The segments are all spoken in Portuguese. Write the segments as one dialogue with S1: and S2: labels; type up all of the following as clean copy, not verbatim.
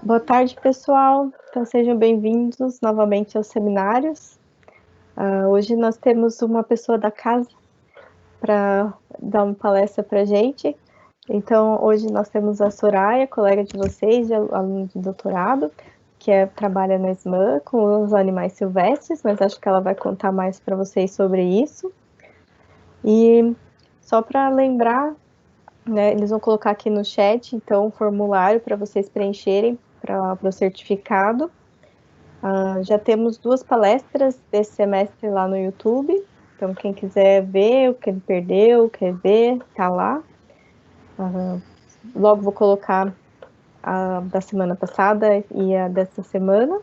S1: Boa tarde, pessoal. Então, sejam bem-vindos novamente aos seminários. Hoje nós temos uma pessoa da casa para dar uma palestra para a gente. Então, hoje nós temos a Soraya, colega de vocês, aluna de doutorado, que trabalha na SMAN com os animais silvestres, mas acho que ela vai contar mais para vocês sobre isso. E só para lembrar, né, eles vão colocar aqui no chat, então, um formulário para vocês preencherem para o certificado. Já temos 2 palestras desse semestre lá no YouTube, então quem quiser ver o que ele perdeu, quer ver, tá lá. Logo vou colocar a da semana passada e a dessa semana.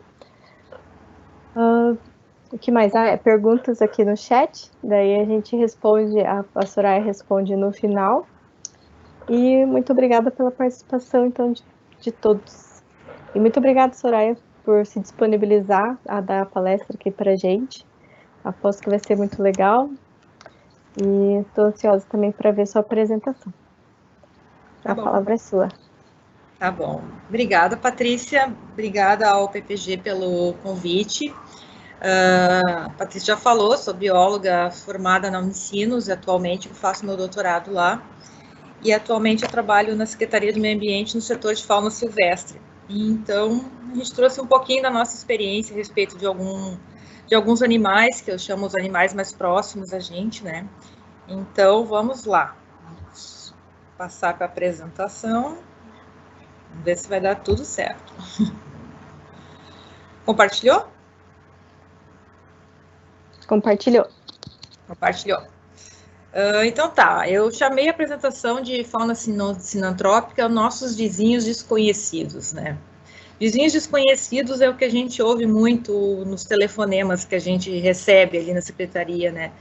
S1: O que mais? Perguntas aqui no chat, daí a gente responde, a Soraya responde no final. E muito obrigada pela participação, então, de todos. E muito obrigada, Soraya, por se disponibilizar a dar a palestra aqui para a gente. Aposto que vai ser muito legal. E estou ansiosa também para ver sua apresentação. A palavra é sua.
S2: Tá bom. Obrigada, Patrícia. Obrigada ao PPG pelo convite. A Patrícia já falou, sou bióloga formada na Unicinos, atualmente eu faço meu doutorado lá. E atualmente eu trabalho na Secretaria do Meio Ambiente no setor de fauna silvestre. Então, a gente trouxe um pouquinho da nossa experiência a respeito de alguns animais, que eu chamo os animais mais próximos a gente, né? Então, vamos lá. Vamos passar para a apresentação. Vamos ver se vai dar tudo certo. Compartilhou?
S1: Compartilhou.
S2: Compartilhou. Então tá, eu chamei a apresentação de fauna sinantrópica nossos vizinhos desconhecidos, né? Vizinhos desconhecidos é o que a gente ouve muito nos telefonemas que a gente recebe ali na secretaria, né?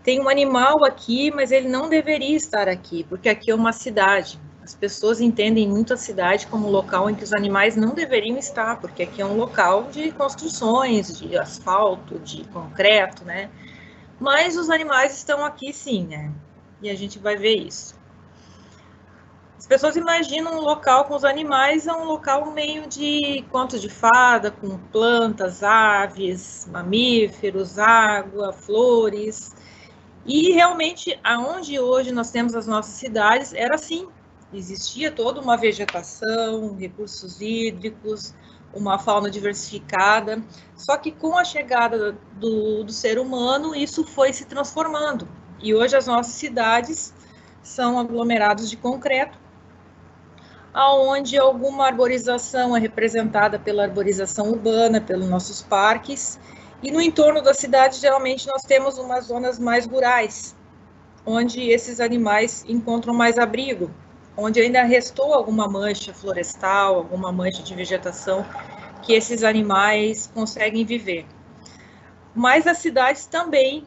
S2: Tem um animal aqui, mas ele não deveria estar aqui, porque aqui é uma cidade. As pessoas entendem muito a cidade como um local em que os animais não deveriam estar, porque aqui é um local de construções, de asfalto, de concreto, né? Mas os animais estão aqui sim, né? E a gente vai ver isso. As pessoas imaginam um local com os animais, é um local meio de conto de fada, com plantas, aves, mamíferos, água, flores. E realmente, aonde hoje nós temos as nossas cidades, era assim. Existia toda uma vegetação, recursos hídricos, uma fauna diversificada, só que com a chegada do ser humano, isso foi se transformando. E hoje as nossas cidades são aglomerados de concreto, aonde alguma arborização é representada pela arborização urbana, pelos nossos parques, e no entorno da cidade, geralmente, nós temos umas zonas mais rurais, onde esses animais encontram mais abrigo, onde ainda restou alguma mancha florestal, alguma mancha de vegetação que esses animais conseguem viver. Mas as cidades também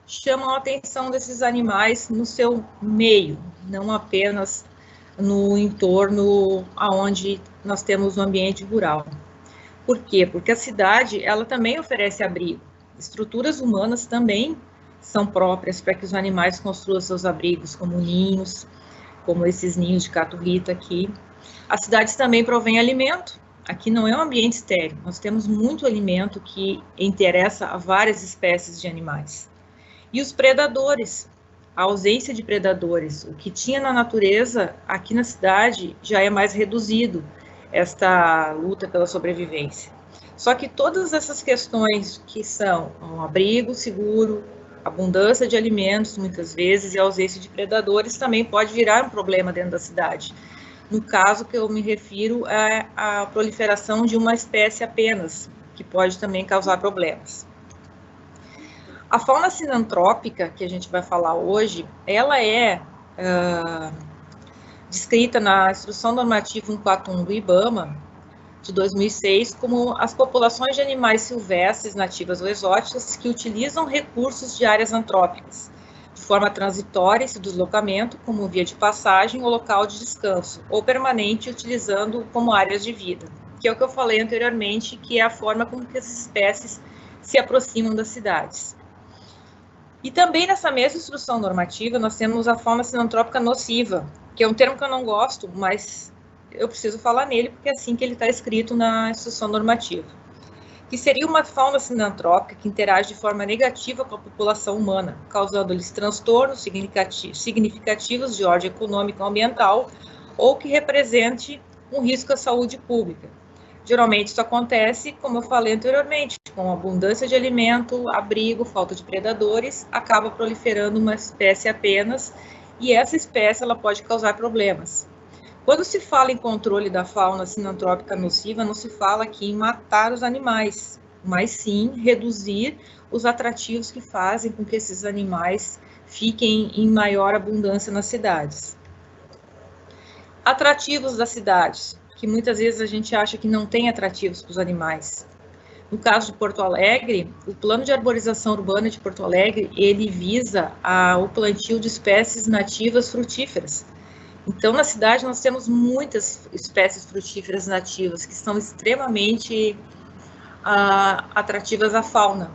S2: chamam a atenção desses animais no seu meio, não apenas no entorno aonde nós temos o ambiente rural. Por quê? Porque a cidade, ela também oferece abrigo. Estruturas humanas também são próprias para que os animais construam seus abrigos, como ninhos, como esses ninhos de caturrita aqui. As cidades também provêm alimento. Aqui não é um ambiente estéril, nós temos muito alimento que interessa a várias espécies de animais. E os predadores, a ausência de predadores, o que tinha na natureza, aqui na cidade, já é mais reduzido, esta luta pela sobrevivência. Só que todas essas questões que são um abrigo seguro, abundância de alimentos, muitas vezes, e ausência de predadores, também pode virar um problema dentro da cidade. No caso que eu me refiro é a proliferação de uma espécie apenas, que pode também causar problemas. A fauna sinantrópica, que a gente vai falar hoje, ela é descrita na Instrução Normativa 141 do IBAMA, de 2006, como as populações de animais silvestres, nativas ou exóticas, que utilizam recursos de áreas antrópicas, de forma transitória, esse deslocamento, como via de passagem ou local de descanso, ou permanente, utilizando como áreas de vida, que é o que eu falei anteriormente, que é a forma como que as espécies se aproximam das cidades. E também nessa mesma instrução normativa, nós temos a fauna sinantrópica nociva, que é um termo que eu não gosto, mas eu preciso falar nele, porque é assim que ele está escrito na instrução normativa. Que seria uma fauna sinantrópica que interage de forma negativa com a população humana, causando-lhes transtornos significativos de ordem econômica ou ambiental, ou que represente um risco à saúde pública. Geralmente isso acontece, como eu falei anteriormente, com abundância de alimento, abrigo, falta de predadores, acaba proliferando uma espécie apenas, e essa espécie ela pode causar problemas. Quando se fala em controle da fauna sinantrópica nociva, não se fala aqui em matar os animais, mas sim reduzir os atrativos que fazem com que esses animais fiquem em maior abundância nas cidades. Atrativos das cidades, que muitas vezes a gente acha que não tem atrativos para os animais. No caso de Porto Alegre, o plano de arborização urbana de Porto Alegre, ele visa o plantio de espécies nativas frutíferas. Então, na cidade, nós temos muitas espécies frutíferas nativas que são extremamente atrativas à fauna.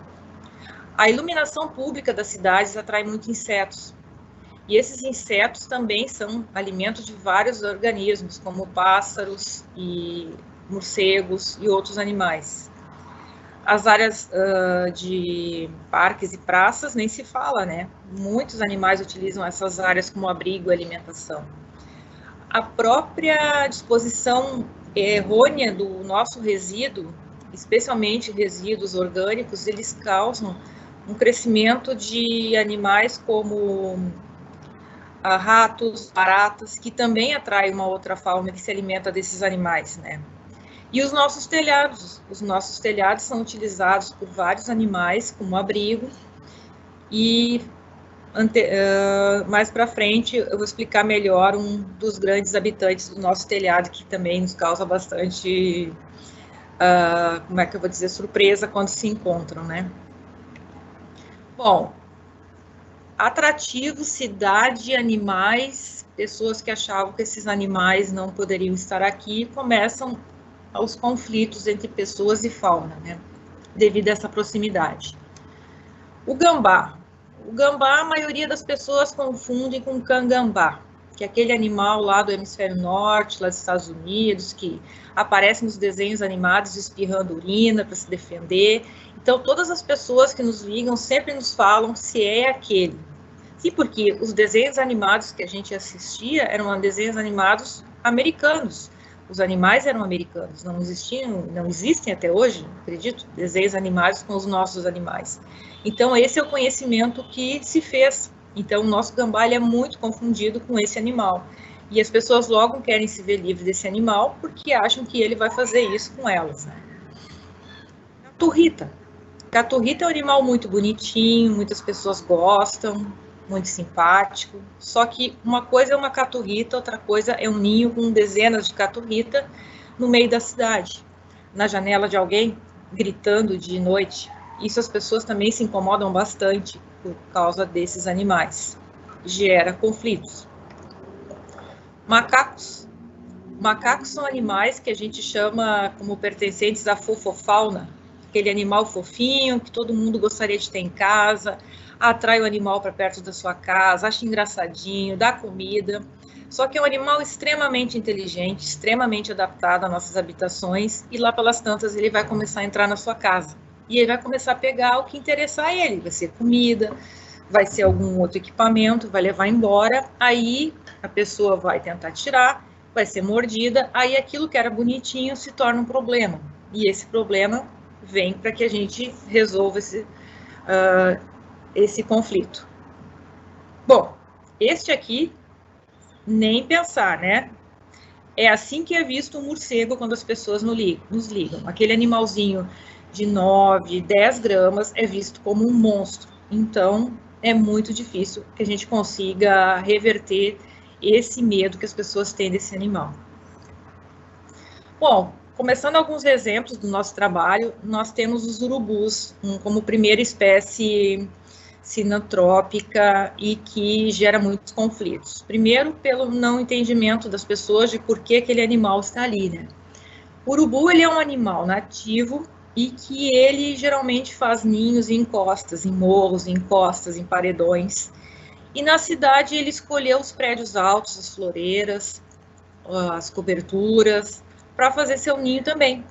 S2: A iluminação pública das cidades atrai muitos insetos. E esses insetos também são alimentos de vários organismos, como pássaros e morcegos e outros animais. As áreas de parques e praças nem se fala, né? Muitos animais utilizam essas áreas como abrigo e alimentação. A própria disposição errônea do nosso resíduo, especialmente resíduos orgânicos, eles causam um crescimento de animais como ratos, baratas, que também atraem uma outra fauna que se alimenta desses animais, né? E os nossos telhados são utilizados por vários animais como abrigo, e mais para frente eu vou explicar melhor um dos grandes habitantes do nosso telhado, que também nos causa bastante, como é que eu vou dizer, surpresa quando se encontram, né? Bom, atrativo, cidade, animais, pessoas que achavam que esses animais não poderiam estar aqui, começam os conflitos entre pessoas e fauna, né? Devido a essa proximidade. O gambá, a maioria das pessoas confunde com cangambá, que é aquele animal lá do hemisfério norte, lá dos Estados Unidos, que aparece nos desenhos animados espirrando urina para se defender. Então, todas as pessoas que nos ligam sempre nos falam se é aquele. Sim, porque os desenhos animados que a gente assistia eram desenhos animados americanos. Os animais eram americanos, não existem até hoje, acredito, desenhos animados com os nossos animais. Então, esse é o conhecimento que se fez. Então, o nosso gambá é muito confundido com esse animal. E as pessoas logo querem se ver livre desse animal porque acham que ele vai fazer isso com elas, né? Caturrita. Caturrita é um animal muito bonitinho, muitas pessoas gostam, muito simpático. Só que uma coisa é uma caturrita, outra coisa é um ninho com dezenas de caturrita no meio da cidade, na janela de alguém, gritando de noite. Isso as pessoas também se incomodam bastante por causa desses animais. Gera conflitos. Macacos. Macacos são animais que a gente chama como pertencentes à fofofauna, aquele animal fofinho que todo mundo gostaria de ter em casa, atrai o animal para perto da sua casa, acha engraçadinho, dá comida. Só que é um animal extremamente inteligente, extremamente adaptado às nossas habitações, e lá pelas tantas ele vai começar a entrar na sua casa. E ele vai começar a pegar o que interessar a ele, vai ser comida, vai ser algum outro equipamento, vai levar embora, aí a pessoa vai tentar tirar, vai ser mordida, aí aquilo que era bonitinho se torna um problema. E esse problema vem para que a gente resolva esse conflito. Bom, este aqui, nem pensar, né? É assim que é visto um morcego quando as pessoas nos ligam. Aquele animalzinho de 9, 10 gramas é visto como um monstro. Então, é muito difícil que a gente consiga reverter esse medo que as pessoas têm desse animal. Bom, começando alguns exemplos do nosso trabalho, nós temos os urubus como primeira espécie sinantrópica e que gera muitos conflitos. Primeiro, pelo não entendimento das pessoas de por que aquele animal está ali, né? O urubu, ele é um animal nativo e que ele geralmente faz ninhos em encostas, em morros, em encostas, em paredões. E na cidade ele escolheu os prédios altos, as floreiras, as coberturas, para fazer seu ninho também.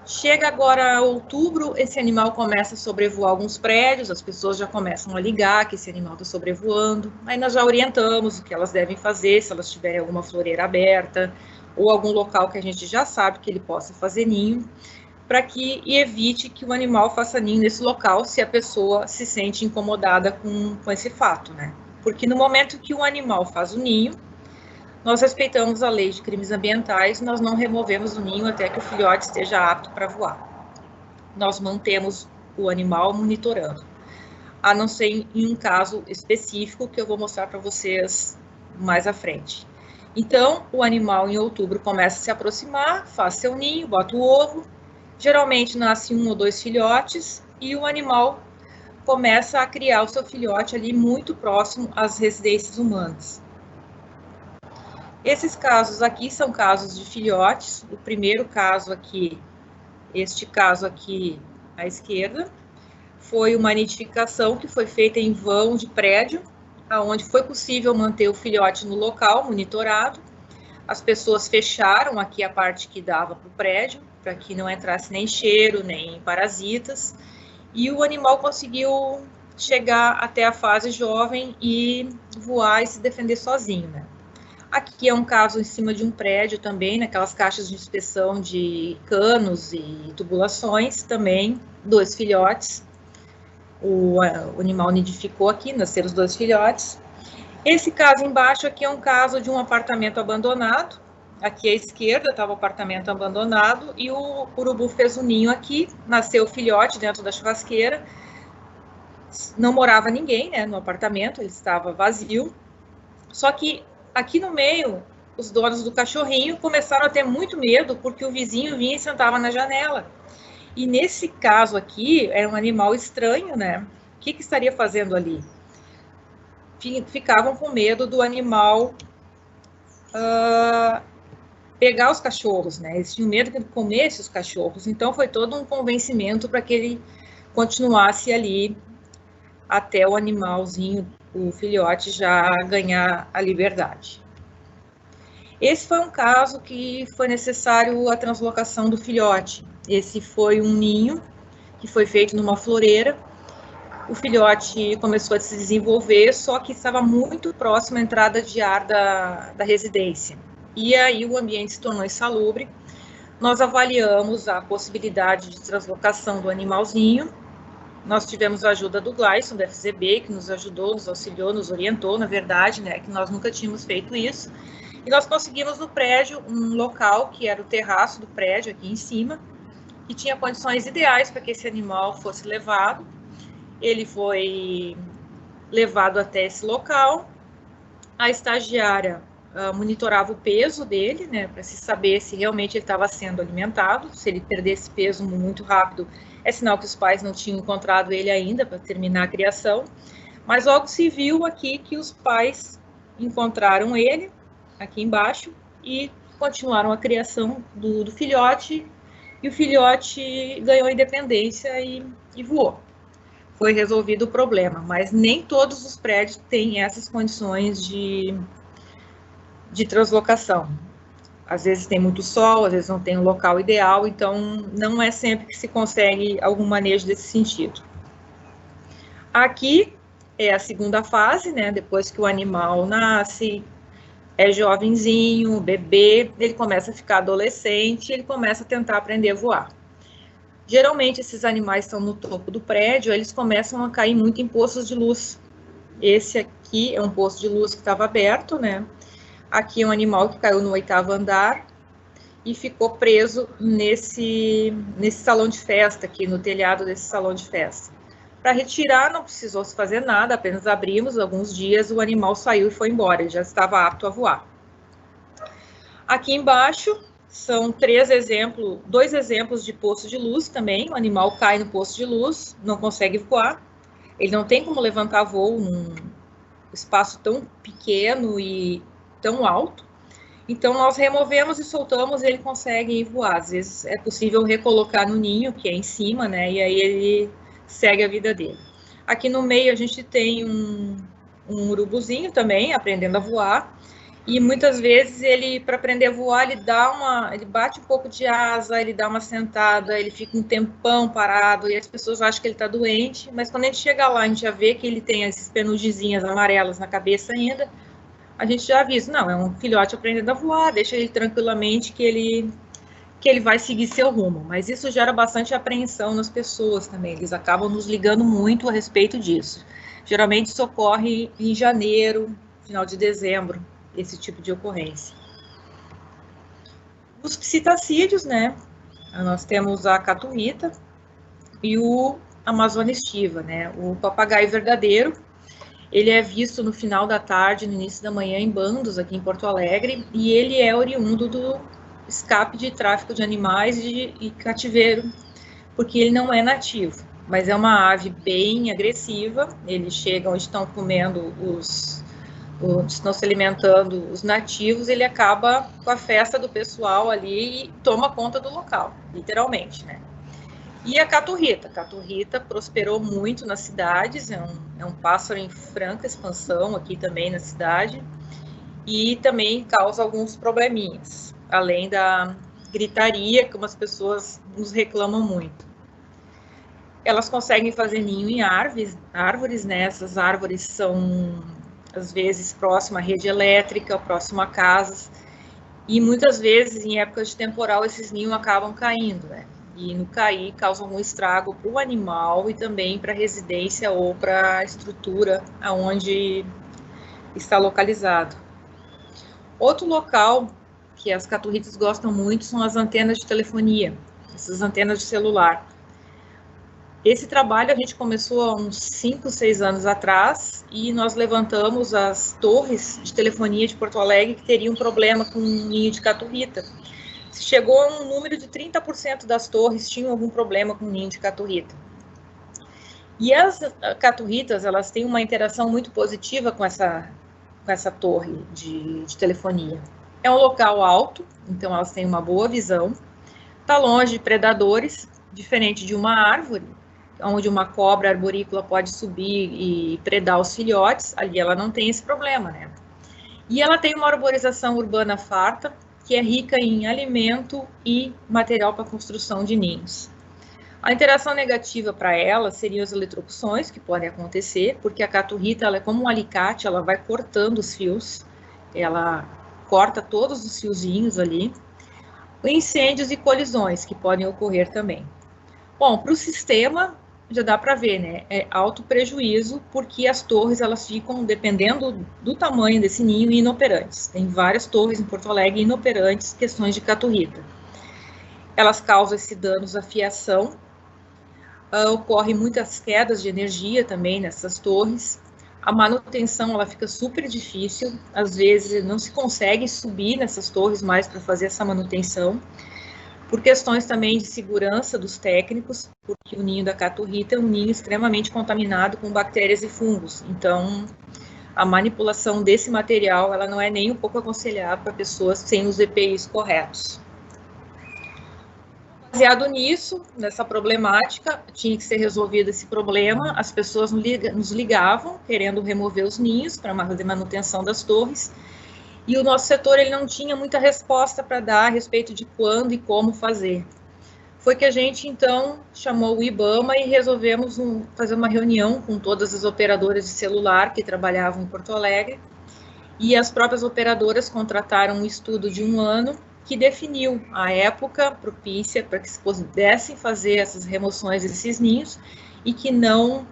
S2: Chega agora outubro, esse animal começa a sobrevoar alguns prédios, as pessoas já começam a ligar que esse animal está sobrevoando, aí nós já orientamos o que elas devem fazer, se elas tiverem alguma floreira aberta, ou algum local que a gente já sabe que ele possa fazer ninho, para que evite que o animal faça ninho nesse local, se a pessoa se sente incomodada com esse fato, né? Porque no momento que o animal faz o ninho, nós respeitamos a lei de crimes ambientais, nós não removemos o ninho até que o filhote esteja apto para voar. Nós mantemos o animal monitorando, a não ser em um caso específico que eu vou mostrar para vocês mais à frente. Então, o animal em outubro começa a se aproximar, faz seu ninho, bota o ovo, geralmente nasce 1 ou 2 filhotes e o animal começa a criar o seu filhote ali muito próximo às residências humanas. Esses casos aqui são casos de filhotes. O primeiro caso aqui, este caso aqui à esquerda, foi uma nidificação que foi feita em vão de prédio, onde foi possível manter o filhote no local, monitorado. As pessoas fecharam aqui a parte que dava para o prédio, para que não entrasse nem cheiro, nem parasitas, e o animal conseguiu chegar até a fase jovem e voar e se defender sozinho, né? Aqui é um caso em cima de um prédio também, naquelas caixas de inspeção de canos e tubulações, também 2 filhotes. O animal nidificou aqui, nasceram os 2 filhotes. Esse caso embaixo aqui é um caso de um apartamento abandonado. Aqui à esquerda estava o apartamento abandonado e o urubu fez um ninho aqui, nasceu o filhote dentro da churrasqueira. Não morava ninguém, né, no apartamento, ele estava vazio. Só que aqui no meio, os donos do cachorrinho começaram a ter muito medo porque o vizinho vinha e sentava na janela. E nesse caso aqui, era um animal estranho, né? O que estaria fazendo ali? Ficavam com medo do animal pegar os cachorros, né? Eles tinham medo que ele comesse os cachorros. Então, foi todo um convencimento para que ele continuasse ali até o animalzinho, o filhote, já ganhar a liberdade. Esse foi um caso que foi necessário a translocação do filhote. Esse foi um ninho que foi feito numa floreira. O filhote começou a se desenvolver, só que estava muito próximo à entrada de ar da residência. E aí o ambiente se tornou insalubre. Nós avaliamos a possibilidade de translocação do animalzinho. Nós tivemos a ajuda do Gleison, da FZB, que nos ajudou, nos auxiliou, nos orientou, na verdade, né, que nós nunca tínhamos feito isso. E nós conseguimos no prédio um local, que era o terraço do prédio, aqui em cima, que tinha condições ideais para que esse animal fosse levado. Ele foi levado até esse local. A estagiária monitorava o peso dele, né, para se saber se realmente ele estava sendo alimentado. Se ele perdesse peso muito rápido, é sinal que os pais não tinham encontrado ele ainda para terminar a criação. Mas logo se viu aqui que os pais encontraram ele, aqui embaixo, e continuaram a criação do filhote, e o filhote ganhou independência e voou. Foi resolvido o problema, mas nem todos os prédios têm essas condições de translocação. Às vezes tem muito sol, às vezes não tem um local ideal, então não é sempre que se consegue algum manejo desse sentido. Aqui é a segunda fase, né? Depois que o animal nasce, é jovenzinho, bebê, ele começa a ficar adolescente, ele começa a tentar aprender a voar. Geralmente, esses animais estão no topo do prédio, eles começam a cair muito em postos de luz. Esse aqui é um posto de luz que estava aberto, né? Aqui é um animal que caiu no 8º andar e ficou preso nesse salão de festa, aqui no telhado desse salão de festa. Para retirar, não precisou se fazer nada, apenas abrimos, alguns dias o animal saiu e foi embora, ele já estava apto a voar. Aqui embaixo são 2 exemplos de posto de luz também. O animal cai no posto de luz, não consegue voar, ele não tem como levantar voo num espaço tão pequeno e tão alto. Então, nós removemos e soltamos e ele consegue voar. Às vezes é possível recolocar no ninho, que é em cima, né? E aí ele segue a vida dele. Aqui no meio a gente tem um urubuzinho também, aprendendo a voar. E muitas vezes ele, para aprender a voar, ele bate um pouco de asa, ele dá uma sentada, ele fica um tempão parado e as pessoas acham que ele está doente, mas quando a gente chega lá, a gente já vê que ele tem esses penugezinhas amarelas na cabeça ainda, a gente já avisa, não, é um filhote aprendendo a voar, deixa ele tranquilamente que ele vai seguir seu rumo. Mas isso gera bastante apreensão nas pessoas também, eles acabam nos ligando muito a respeito disso. Geralmente isso ocorre em janeiro, final de dezembro, esse tipo de ocorrência. Os psitacídeos, né? Nós temos a caturrita e o Amazônia estiva, né? O papagaio verdadeiro, ele é visto no final da tarde, no início da manhã, em bandos aqui em Porto Alegre, e ele é oriundo do escape de tráfico de animais e cativeiro, porque ele não é nativo, mas é uma ave bem agressiva. Eles chegam, estão comendo estão se alimentando os nativos, ele acaba com a festa do pessoal ali e toma conta do local, literalmente, né? E a caturrita prosperou muito nas cidades, é um pássaro em franca expansão aqui também na cidade, e também causa alguns probleminhas, além da gritaria, que as pessoas nos reclamam muito. Elas conseguem fazer ninho em árvores, né? Essas árvores são às vezes próximo à rede elétrica, próximo a casas, e muitas vezes em épocas de temporal esses ninhos acabam caindo, né? E no cair causa algum estrago para o animal e também para a residência ou para a estrutura aonde está localizado. Outro local que as caturritas gostam muito são as antenas de telefonia, essas antenas de celular. Esse trabalho a gente começou há uns 5, 6 anos atrás e nós levantamos as torres de telefonia de Porto Alegre que teriam problema com um ninho de caturrita. Chegou a um número de 30% das torres tinham algum problema com o ninho de caturrita. E as caturritas, elas têm uma interação muito positiva com essa torre de telefonia. É um local alto, então elas têm uma boa visão, está longe de predadores, diferente de uma árvore, onde uma cobra arborícola pode subir e predar os filhotes, ali ela não tem esse problema, né? E ela tem uma arborização urbana farta, que é rica em alimento e material para construção de ninhos. A interação negativa para ela seriam as eletrocuções, que podem acontecer, porque a caturrita ela é como um alicate, ela vai cortando os fios, ela corta todos os fiozinhos ali. Incêndios e colisões, que podem ocorrer também. Bom, para o sistema, já dá para ver, né? É alto prejuízo, porque as torres, elas ficam, dependendo do tamanho desse ninho, inoperantes. Tem várias torres em Porto Alegre inoperantes, questões de caturrita. Elas causam esse danos à fiação, ocorrem muitas quedas de energia também nessas torres. A manutenção, ela fica super difícil, às vezes não se consegue subir nessas torres mais para fazer essa manutenção, por questões também de segurança dos técnicos, porque o ninho da caturrita é um ninho extremamente contaminado com bactérias e fungos, então a manipulação desse material, ela não é nem um pouco aconselhável para pessoas sem os EPIs corretos. Baseado nisso, nessa problemática, tinha que ser resolvido esse problema, as pessoas nos ligavam, querendo remover os ninhos para fazer manutenção das torres, e o nosso setor ele não tinha muita resposta para dar a respeito de quando e como fazer. Foi que a gente, então, chamou o IBAMA e resolvemos fazer uma reunião com todas as operadoras de celular que trabalhavam em Porto Alegre, e as próprias operadoras contrataram um estudo de 1 ano, que definiu a época propícia para que se pudessem fazer essas remoções desses ninhos e que não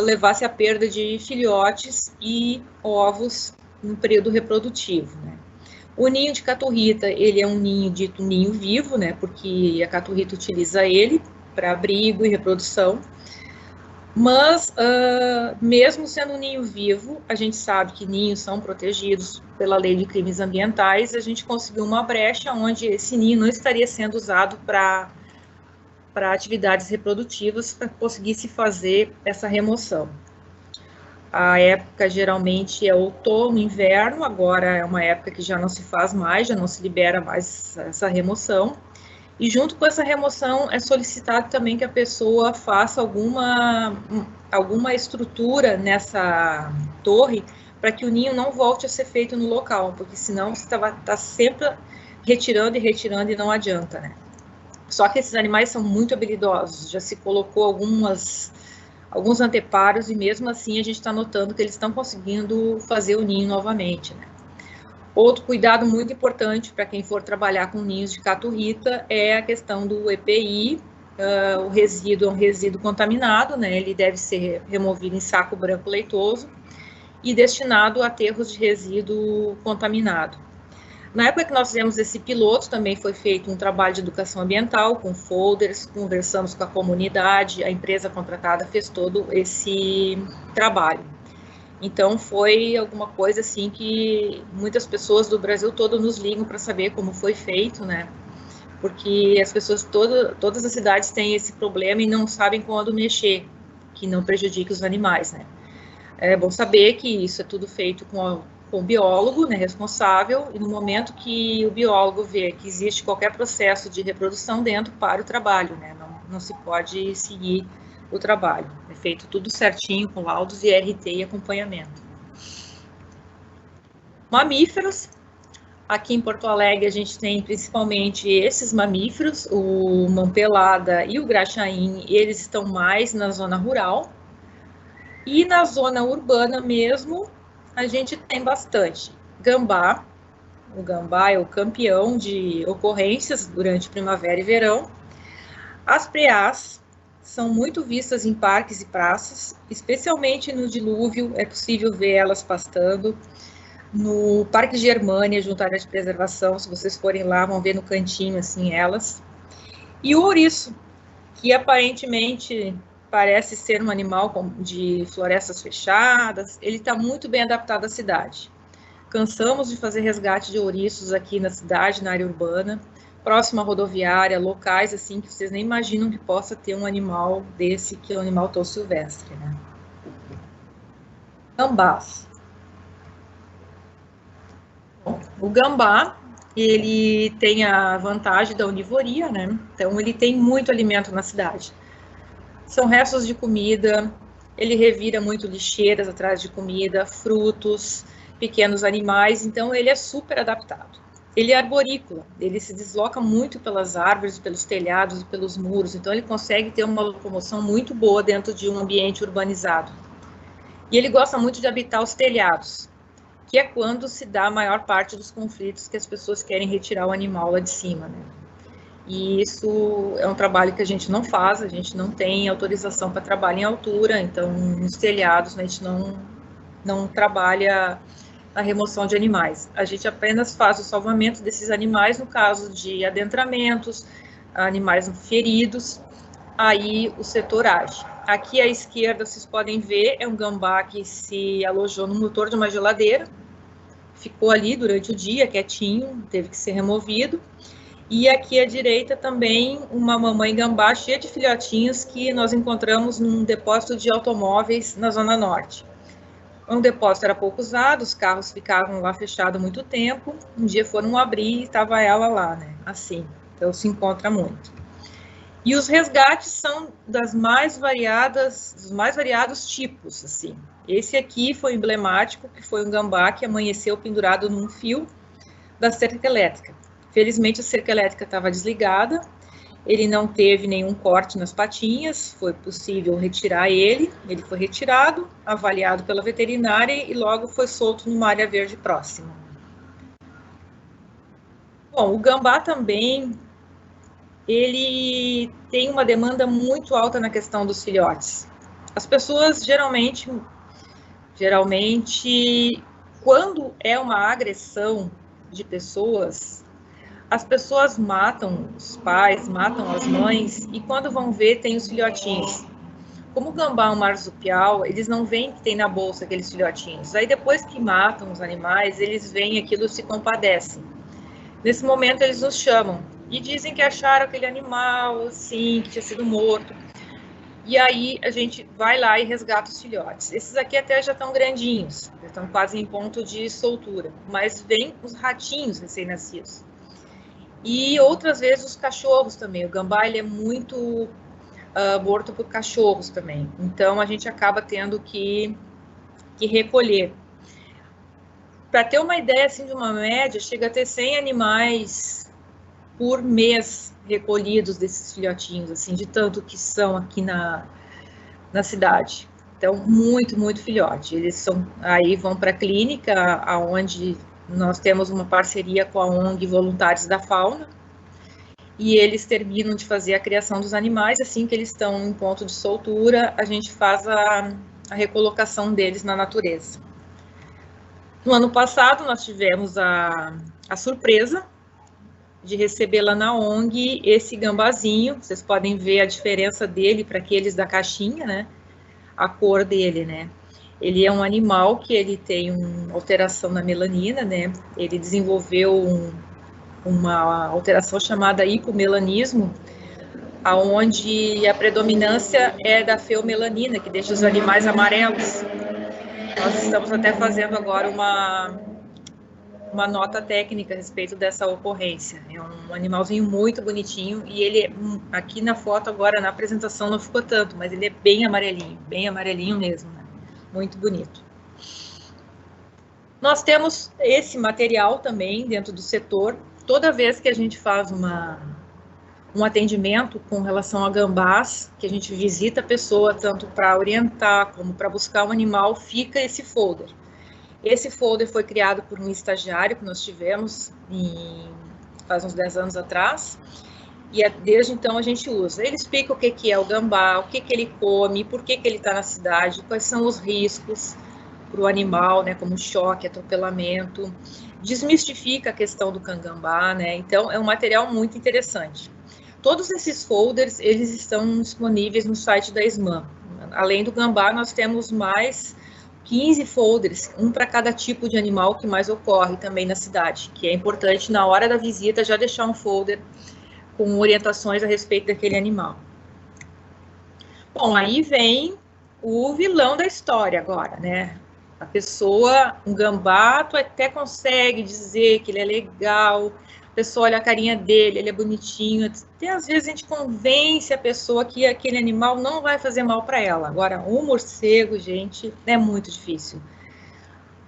S2: levasse à perda de filhotes e ovos no período reprodutivo, né? O ninho de caturrita, ele é um ninho dito ninho vivo, né? Porque a caturrita utiliza ele para abrigo e reprodução. Mas, mesmo sendo um ninho vivo, a gente sabe que ninhos são protegidos pela lei de crimes ambientais, a gente conseguiu uma brecha onde esse ninho não estaria sendo usado para atividades reprodutivas, para conseguir se fazer essa remoção. A época geralmente é outono, inverno, agora é uma época que já não se faz mais, já não se libera mais essa remoção. E junto com essa remoção é solicitado também que a pessoa faça alguma estrutura nessa torre para que o ninho não volte a ser feito no local, porque senão você vai estar sempre retirando e não adianta, né? Só que esses animais são muito habilidosos, já se colocou alguns anteparos e mesmo assim a gente está notando que eles estão conseguindo fazer o ninho novamente, né? Outro cuidado muito importante para quem for trabalhar com ninhos de caturrita é a questão do EPI. O resíduo é um resíduo contaminado, né? Ele deve ser removido em saco branco leitoso e destinado a aterros de resíduo contaminado. Na época que nós fizemos esse piloto, também foi feito um trabalho de educação ambiental, com folders, conversamos com a comunidade, a empresa contratada fez todo esse trabalho. Então, foi alguma coisa assim que muitas pessoas do Brasil todo nos ligam para saber como foi feito, né? Porque as pessoas, todas as cidades têm esse problema e não sabem quando mexer, que não prejudique os animais, né? É bom saber que isso é tudo feito com o biólogo, né, responsável, e no momento que o biólogo vê que existe qualquer processo de reprodução dentro, para o trabalho, né, não se pode seguir o trabalho. É feito tudo certinho, com laudos e RT e acompanhamento. Mamíferos. Aqui em Porto Alegre a gente tem principalmente esses mamíferos, o mão-pelada e o graxaim, eles estão mais na zona rural. E na zona urbana mesmo, a gente tem bastante gambá. O gambá é o campeão de ocorrências durante primavera e verão. As preás são muito vistas em parques e praças, especialmente no dilúvio, é possível ver elas pastando. No Parque Germânia, junto à área de preservação, se vocês forem lá, vão ver no cantinho, assim, elas. E o ouriço, que aparentemente parece ser um animal de florestas fechadas, ele está muito bem adaptado à cidade. Cansamos de fazer resgate de ouriços aqui na cidade, na área urbana, próxima à rodoviária, locais assim que vocês nem imaginam que possa ter um animal desse, que é um animal tão silvestre, né? Gambás. Bom, o gambá, ele tem a vantagem da onivoria, né? Então, ele tem muito alimento na cidade. São restos de comida, ele revira muito lixeiras atrás de comida, frutos, pequenos animais, então ele é super adaptado. Ele é arborícola, ele se desloca muito pelas árvores, pelos telhados e pelos muros, então ele consegue ter uma locomoção muito boa dentro de um ambiente urbanizado. E ele gosta muito de habitar os telhados, que é quando se dá a maior parte dos conflitos que as pessoas querem retirar o animal lá de cima, né? E isso é um trabalho que a gente não faz, a gente não tem autorização para trabalhar em altura, então nos telhados a gente não trabalha na remoção de animais. A gente apenas faz o salvamento desses animais no caso de adentramentos, animais feridos, aí o setor age. Aqui à esquerda vocês podem ver, é um gambá que se alojou no motor de uma geladeira, ficou ali durante o dia quietinho, teve que ser removido. E aqui à direita também uma mamãe gambá cheia de filhotinhos que nós encontramos num depósito de automóveis na Zona Norte. O depósito era pouco usado, os carros ficavam lá fechados há muito tempo. Um dia foram abrir e estava ela lá, né? Assim, então se encontra muito. E os resgates são dos mais variados tipos, assim. Esse aqui foi emblemático, que foi um gambá que amanheceu pendurado num fio da cerca elétrica. Felizmente a cerca elétrica estava desligada, ele não teve nenhum corte nas patinhas, foi possível retirar ele foi retirado, avaliado pela veterinária e logo foi solto numa área verde próxima. Bom, o gambá também, ele tem uma demanda muito alta na questão dos filhotes. As pessoas geralmente, quando é uma agressão de pessoas, as pessoas matam os pais, matam as mães, e quando vão ver, tem os filhotinhos. Como o gambá é um marsupial, eles não veem que tem na bolsa aqueles filhotinhos. Aí depois que matam os animais, eles veem aquilo e se compadecem. Nesse momento eles nos chamam e dizem que acharam aquele animal, assim, que tinha sido morto. E aí a gente vai lá e resgata os filhotes. Esses aqui até já estão grandinhos, já estão quase em ponto de soltura, mas vem os ratinhos recém-nascidos. E outras vezes os cachorros também. O gambá ele é muito morto por cachorros também. Então a gente acaba tendo que recolher. para ter uma ideia assim, de uma média, chega a ter 100 animais por mês recolhidos desses filhotinhos, assim, de tanto que são aqui na cidade. Então, muito, muito filhote. Eles aí vão para a clínica, onde nós temos uma parceria com a ONG Voluntários da Fauna, e eles terminam de fazer a criação dos animais. Assim que eles estão em ponto de soltura, a gente faz a recolocação deles na natureza. No ano passado, nós tivemos a surpresa de receber lá na ONG esse gambazinho. Vocês podem ver a diferença dele para aqueles da caixinha, né? A cor dele, né? Ele é um animal que ele tem uma alteração na melanina, né? Ele desenvolveu uma alteração chamada hipomelanismo, aonde a predominância é da feomelanina, que deixa os animais amarelos. Nós estamos até fazendo agora uma nota técnica a respeito dessa ocorrência. É um animalzinho muito bonitinho, e ele, aqui na foto agora, na apresentação não ficou tanto, mas ele é bem amarelinho mesmo, né? Muito bonito. Nós temos esse material também dentro do setor. Toda vez que a gente faz um atendimento com relação a gambás, que a gente visita a pessoa tanto para orientar como para buscar um animal, fica esse folder. Esse folder foi criado por um estagiário que nós tivemos faz uns 10 anos atrás, e desde então a gente usa. Ele explica o que é o gambá, o que ele come, por que ele está na cidade, quais são os riscos para o animal, né, como choque, atropelamento, desmistifica a questão do cangambá, né? Então é um material muito interessante. Todos esses folders, eles estão disponíveis no site da SMAN. Além do gambá, nós temos mais 15 folders, um para cada tipo de animal que mais ocorre também na cidade, que é importante na hora da visita já deixar um folder com orientações a respeito daquele animal. Bom, aí vem o vilão da história agora, né? A pessoa, um gambá, tu até consegue dizer que ele é legal, a pessoa olha a carinha dele, ele é bonitinho, até às vezes a gente convence a pessoa que aquele animal não vai fazer mal para ela. Agora, um morcego, gente, é muito difícil.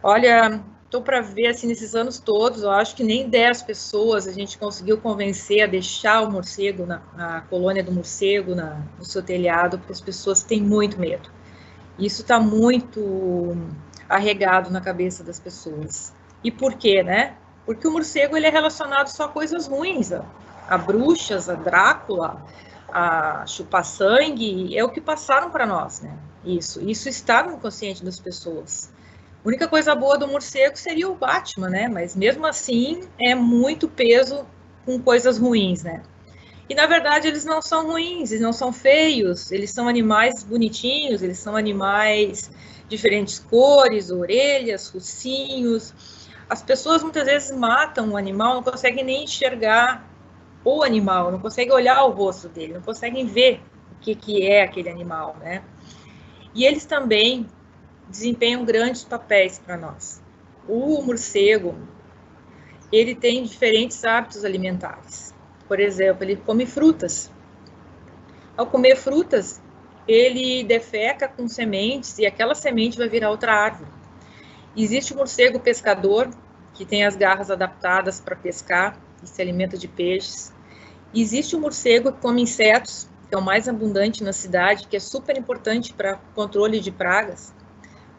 S2: Olha, estou para ver, assim, nesses anos todos, eu acho que nem 10 pessoas a gente conseguiu convencer a deixar o morcego, a colônia do morcego no seu telhado, porque as pessoas têm muito medo. Isso está muito arregado na cabeça das pessoas. E por quê, né? Porque o morcego ele é relacionado só a coisas ruins, a bruxas, a Drácula, a chupar-sangue, é o que passaram para nós, né? Isso está no inconsciente das pessoas. A única coisa boa do morcego seria o Batman, né? Mas mesmo assim é muito peso com coisas ruins, né? E na verdade eles não são ruins, eles não são feios, eles são animais bonitinhos, eles são animais diferentes cores, orelhas, focinhos. As pessoas muitas vezes matam o animal, não conseguem nem enxergar o animal, não conseguem olhar o rosto dele, não conseguem ver o que é aquele animal, né? E eles também desempenham grandes papéis para nós. O morcego, ele tem diferentes hábitos alimentares. Por exemplo, ele come frutas. Ao comer frutas, ele defeca com sementes e aquela semente vai virar outra árvore. Existe o morcego pescador, que tem as garras adaptadas para pescar e se alimenta de peixes. Existe o morcego que come insetos, que é o mais abundante na cidade, que é super importante para controle de pragas.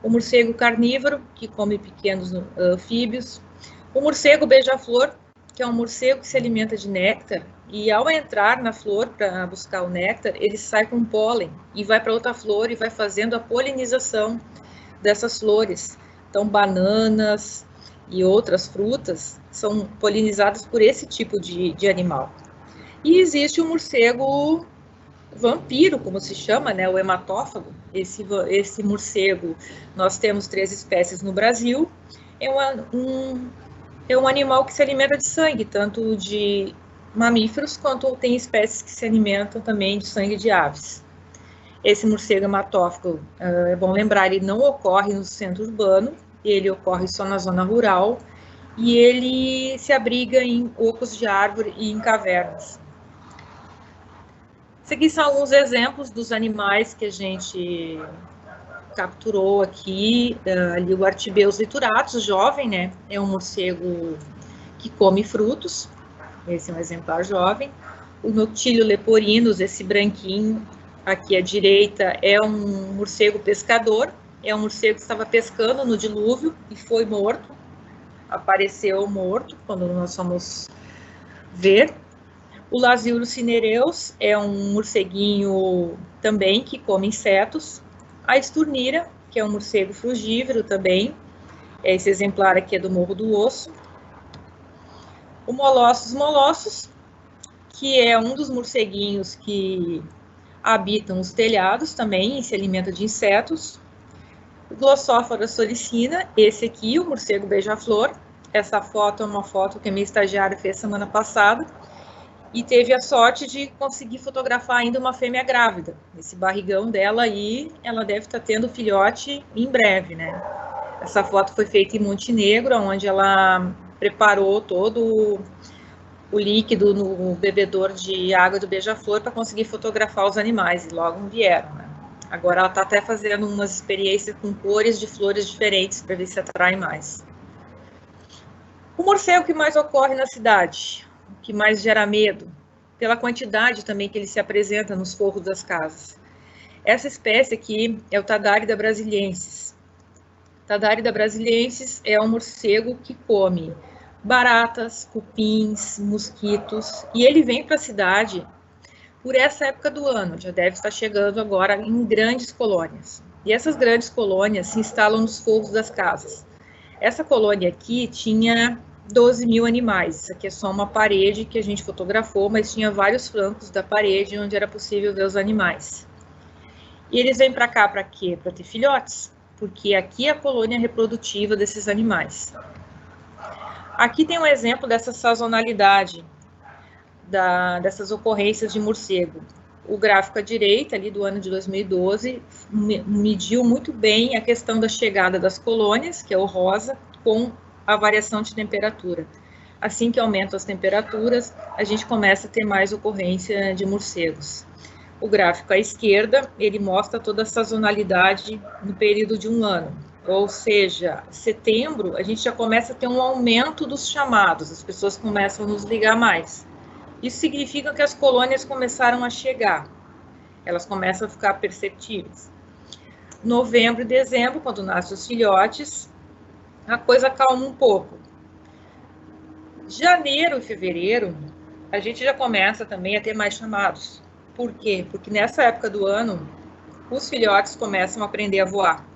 S2: O morcego carnívoro, que come pequenos anfíbios. O morcego beija-flor, que é um morcego que se alimenta de néctar, e ao entrar na flor para buscar o néctar, ele sai com pólen e vai para outra flor e vai fazendo a polinização dessas flores. Então, bananas e outras frutas são polinizadas por esse tipo de animal. E existe o morcego vampiro, como se chama, né, o hematófago. Esse morcego, nós temos 3 espécies no Brasil, é um animal que se alimenta de sangue, tanto de mamíferos, quanto tem espécies que se alimentam também de sangue de aves. Esse morcego hematófago, é bom lembrar, ele não ocorre no centro urbano, ele ocorre só na zona rural, e ele se abriga em ocos de árvore e em cavernas. Esses aqui são alguns exemplos dos animais que a gente capturou aqui ali o Artibeus lituratus, jovem, né? É um morcego que come frutos. Esse é um exemplar jovem. O Noctilio leporinus, esse branquinho aqui à direita, é um morcego pescador. É um morcego que estava pescando no dilúvio e foi morto. Apareceu morto quando nós fomos ver. O Lasiurus cinereus é um morceguinho também que come insetos. A Esturnira, que é um morcego frugívoro também. Esse exemplar aqui é do Morro do Osso. O molossus, que é um dos morceguinhos que habitam os telhados também e se alimenta de insetos. O Glossóphora solicina, esse aqui, o morcego beija-flor. Essa foto é uma foto que a minha estagiária fez semana passada. E teve a sorte de conseguir fotografar ainda uma fêmea grávida. Esse barrigão dela aí, ela deve estar tendo filhote em breve, né? Essa foto foi feita em Montenegro, onde ela preparou todo o líquido no bebedor de água do beija-flor para conseguir fotografar os animais, e logo vieram, né? Agora ela está até fazendo umas experiências com cores de flores diferentes para ver se atrai mais. O morcego que mais ocorre na cidade, que mais gera medo, pela quantidade também que ele se apresenta nos forros das casas. Essa espécie aqui é o Tadarida brasiliensis. Tadarida brasiliensis é um morcego que come baratas, cupins, mosquitos, e ele vem para a cidade por essa época do ano, já deve estar chegando agora em grandes colônias. E essas grandes colônias se instalam nos forros das casas. Essa colônia aqui tinha 12 mil animais. Isso aqui é só uma parede que a gente fotografou, mas tinha vários flancos da parede onde era possível ver os animais. E eles vêm para cá para quê? Para ter filhotes, porque aqui é a colônia reprodutiva desses animais. Aqui tem um exemplo dessa sazonalidade, dessas ocorrências de morcego. O gráfico à direita, ali do ano de 2012, mediu muito bem a questão da chegada das colônias, que é o rosa, com a variação de temperatura. Assim que aumentam as temperaturas, a gente começa a ter mais ocorrência de morcegos. O gráfico à esquerda, ele mostra toda a sazonalidade no período de um ano. Ou seja, setembro, a gente já começa a ter um aumento dos chamados, as pessoas começam a nos ligar mais. Isso significa que as colônias começaram a chegar, elas começam a ficar perceptíveis. Novembro e dezembro, quando nascem os filhotes, a coisa calma um pouco. Janeiro e fevereiro, a gente já começa também a ter mais chamados. Por quê? Porque nessa época do ano, os filhotes começam a aprender a voar.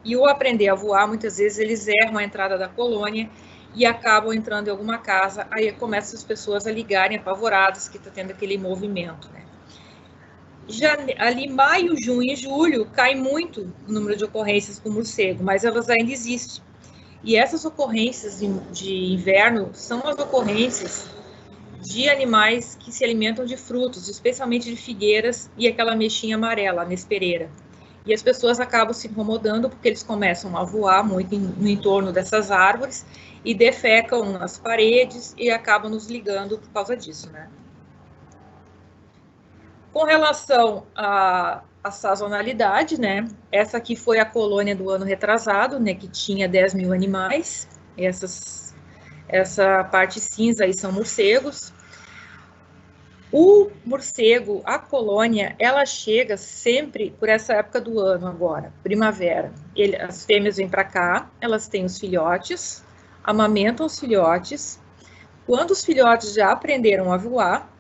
S2: E o aprender a voar, muitas vezes, eles erram a entrada da colônia e acabam entrando em alguma casa. Aí começam as pessoas a ligarem apavoradas que está tendo aquele movimento, né? Ali maio, junho e julho, cai muito o número de ocorrências com morcego, mas elas ainda existem. E essas ocorrências de inverno são as ocorrências de animais que se alimentam de frutos, especialmente de figueiras e aquela mexinha amarela, a nespereira. E as pessoas acabam se incomodando porque eles começam a voar muito no entorno dessas árvores e defecam nas paredes e acabam nos ligando por causa disso, né? Com relação à sazonalidade, né? Essa aqui foi a colônia do ano retrasado, né? Que tinha 10 mil animais. Essa parte cinza aí são morcegos. O morcego, a colônia, ela chega sempre por essa época do ano agora, primavera. As fêmeas vêm para cá, elas têm os filhotes, amamentam os filhotes. Quando os filhotes já aprenderam a voar,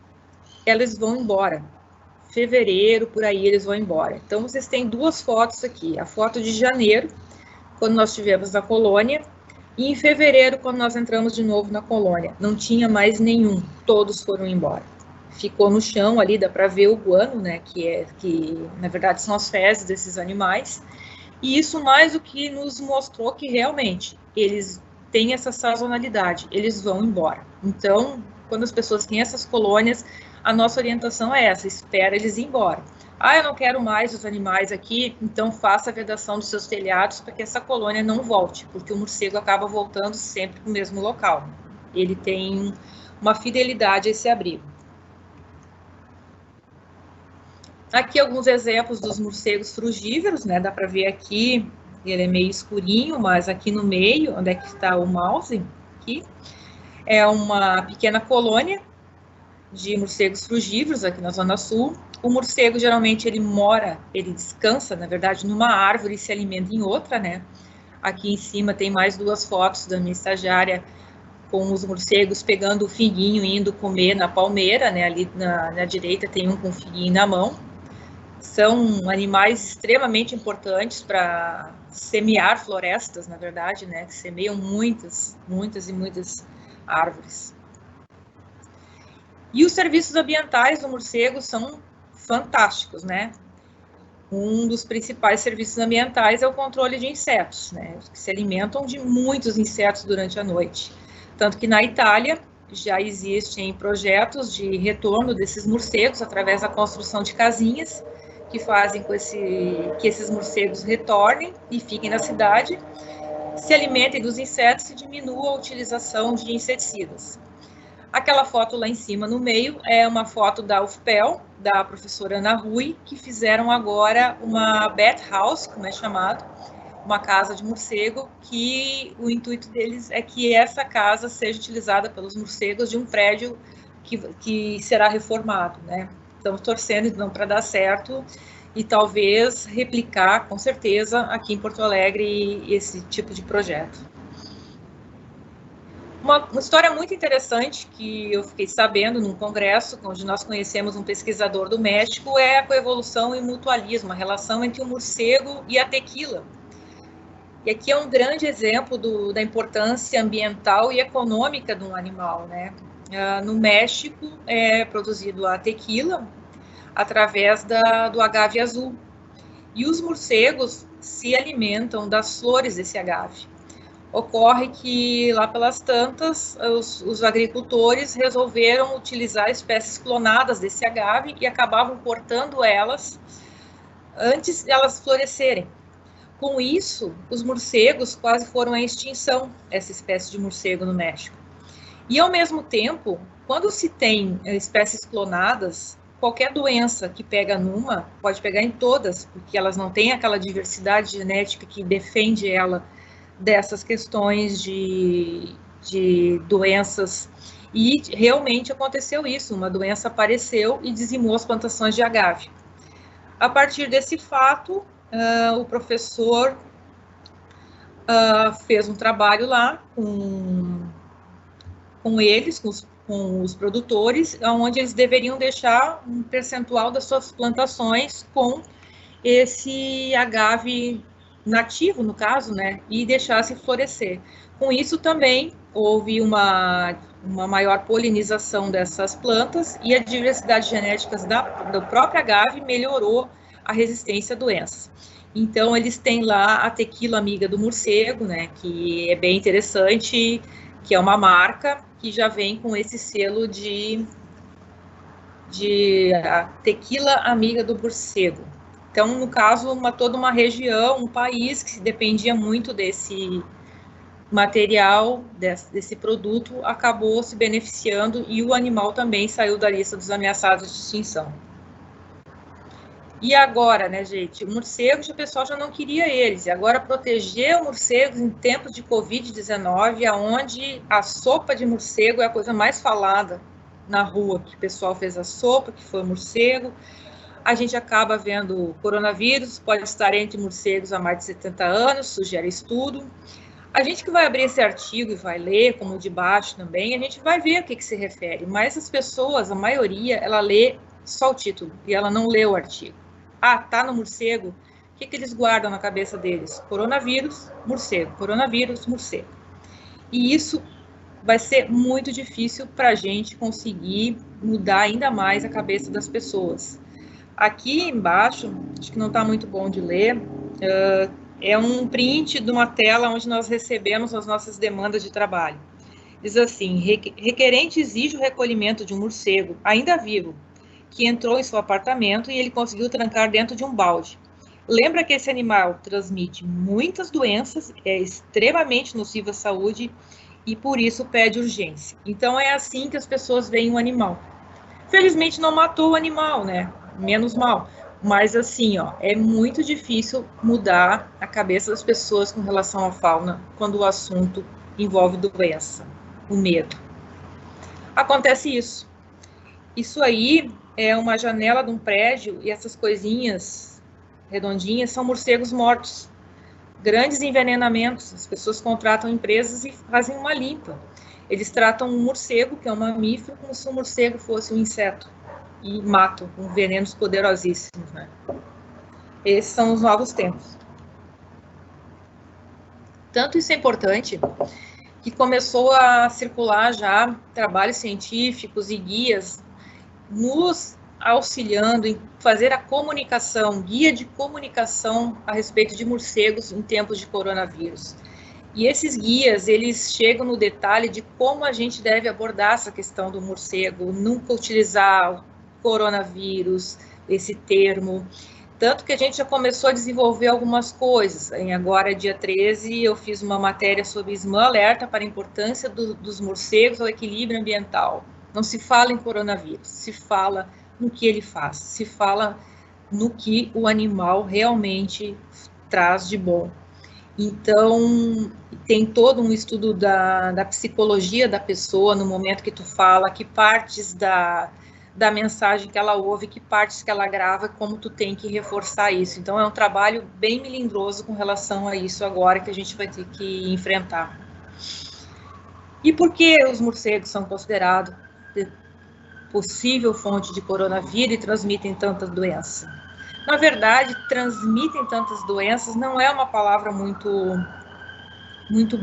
S2: elas vão embora. Fevereiro, por aí, eles vão embora. Então, vocês têm duas fotos aqui. A foto de janeiro, quando nós estivemos na colônia, e em fevereiro, quando nós entramos de novo na colônia. Não tinha mais nenhum, todos foram embora. Ficou no chão ali, dá para ver o guano, né, que na verdade são as fezes desses animais. E isso mais do que nos mostrou que realmente eles têm essa sazonalidade, eles vão embora. Então, quando as pessoas têm essas colônias, a nossa orientação é essa, espera eles ir embora. Ah, eu não quero mais os animais aqui, então faça a vedação dos seus telhados para que essa colônia não volte, porque o morcego acaba voltando sempre para o mesmo local. Ele tem uma fidelidade a esse abrigo. Aqui alguns exemplos dos morcegos frugívoros, né? Dá para ver aqui, ele é meio escurinho, mas aqui no meio, onde é que está o mouse, aqui, é uma pequena colônia de morcegos frugívoros aqui na Zona Sul. O morcego, geralmente, ele descansa, na verdade, numa árvore e se alimenta em outra, né? Aqui em cima tem mais 2 fotos da minha estagiária com os morcegos pegando o figuinho e indo comer na palmeira, né? Ali na direita tem um com o figuinho na mão. São animais extremamente importantes para semear florestas, na verdade, né? Que semeiam muitas árvores. E os serviços ambientais do morcego são fantásticos, né? Um dos principais serviços ambientais é o controle de insetos, né? Que se alimentam de muitos insetos durante a noite. Tanto que na Itália já existem projetos de retorno desses morcegos através da construção de casinhas que fazem com que esses morcegos retornem e fiquem na cidade, se alimentem dos insetos e diminuam a utilização de inseticidas. Aquela foto lá em cima, no meio, é uma foto da UFPEL, da professora Ana Rui, que fizeram agora uma bat house, como é chamado, uma casa de morcego, que o intuito deles é que essa casa seja utilizada pelos morcegos de um prédio que será reformado, né? Estamos torcendo, então, para dar certo e talvez replicar, com certeza, aqui em Porto Alegre, esse tipo de projeto. Uma história muito interessante que eu fiquei sabendo num congresso, onde nós conhecemos um pesquisador do México, é a coevolução e mutualismo, a relação entre o morcego e a tequila. E aqui é um grande exemplo da importância ambiental e econômica de um animal, né? No México é produzido a tequila através do agave azul. E os morcegos se alimentam das flores desse agave. Ocorre que lá pelas tantas, os agricultores resolveram utilizar espécies clonadas desse agave e acabavam cortando elas antes de elas florescerem. Com isso, os morcegos quase foram à extinção, essa espécie de morcego no México. E, ao mesmo tempo, quando se tem espécies clonadas, qualquer doença que pega numa, pode pegar em todas, porque elas não têm aquela diversidade genética que defende ela dessas questões de doenças. E realmente aconteceu isso, uma doença apareceu e dizimou as plantações de agave. A partir desse fato, o professor fez um trabalho lá com eles, com os produtores, onde eles deveriam deixar um percentual das suas plantações com esse agave nativo, no caso, né, e deixasse florescer. Com isso também houve uma maior polinização dessas plantas e a diversidade genética do próprio agave melhorou a resistência a doenças. Então, eles têm lá a tequila amiga do morcego, né, que é bem interessante, que é uma marca que já vem com esse selo de tequila amiga do morcego. Então, no caso, toda uma região, um país que dependia muito desse material, desse produto, acabou se beneficiando e o animal também saiu da lista dos ameaçados de extinção. E agora, né, gente, morcegos, o pessoal já não queria eles, e agora proteger o morcego em tempos de Covid-19, onde a sopa de morcego é a coisa mais falada na rua, que o pessoal fez a sopa, que foi o morcego. A gente acaba vendo coronavírus, pode estar entre morcegos há mais de 70 anos, sugere estudo. A gente que vai abrir esse artigo e vai ler, como o de baixo também, a gente vai ver a que se refere, mas as pessoas, a maioria, ela lê só o título, e ela não lê o artigo. Ah, tá no morcego, o que eles guardam na cabeça deles? Coronavírus, morcego, coronavírus, morcego. E isso vai ser muito difícil para a gente conseguir mudar ainda mais a cabeça das pessoas. Aqui embaixo, acho que não está muito bom de ler, é um print de uma tela onde nós recebemos as nossas demandas de trabalho. Diz assim: requerente exige o recolhimento de um morcego, ainda vivo, que entrou em seu apartamento e ele conseguiu trancar dentro de um balde. Lembra que esse animal transmite muitas doenças, é extremamente nocivo à saúde e por isso pede urgência. Então é assim que as pessoas veem o animal. Felizmente não matou o animal, né? Menos mal. Mas assim, ó, é muito difícil mudar a cabeça das pessoas com relação à fauna quando o assunto envolve doença, o medo. Acontece isso. Isso aí é uma janela de um prédio e essas coisinhas redondinhas são morcegos mortos. Grandes envenenamentos. As pessoas contratam empresas e fazem uma limpa. Eles tratam um morcego, que é um mamífero, como se um morcego fosse um inseto. E matam com venenos poderosíssimos, né? Esses são os novos tempos. Tanto isso é importante que começou a circular já trabalhos científicos e guias nos auxiliando em fazer a comunicação, guia de comunicação a respeito de morcegos em tempos de coronavírus. E esses guias, eles chegam no detalhe de como a gente deve abordar essa questão do morcego, nunca utilizar coronavírus, esse termo. Tanto que a gente já começou a desenvolver algumas coisas. Agora, dia 13, eu fiz uma matéria sobre SMAN alerta para a importância dos morcegos ao equilíbrio ambiental. Não se fala em coronavírus, se fala no que ele faz, se fala no que o animal realmente traz de bom. Então, tem todo um estudo da psicologia da pessoa no momento que tu fala, que partes da mensagem que ela ouve, que partes que ela grava, como tu tem que reforçar isso. Então, é um trabalho bem melindroso com relação a isso agora que a gente vai ter que enfrentar. E por que os morcegos são considerados possível fonte de coronavírus e transmitem tantas doenças? Na verdade, transmitem tantas doenças não é uma palavra muito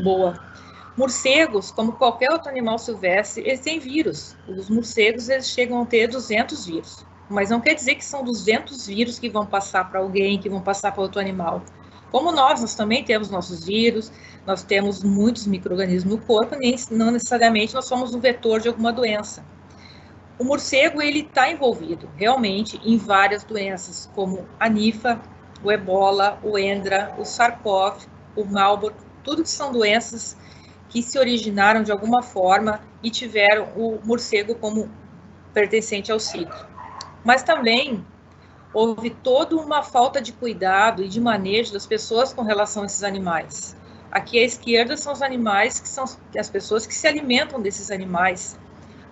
S2: boa. Morcegos, como qualquer outro animal silvestre, eles têm vírus. Os morcegos, eles chegam a ter 200 vírus. Mas não quer dizer que são 200 vírus que vão passar para alguém, que vão passar para outro animal. Como nós também temos nossos vírus, nós temos muitos micro-organismos no corpo, não necessariamente nós somos um vetor de alguma doença. O morcego, ele está envolvido, realmente, em várias doenças, como a Nifa, o Ebola, o Endra, o SARS-CoV, o Marburg, tudo que são doenças que se originaram de alguma forma e tiveram o morcego como pertencente ao ciclo. Mas também houve toda uma falta de cuidado e de manejo das pessoas com relação a esses animais. Aqui à esquerda são os animais que são as pessoas que se alimentam desses animais.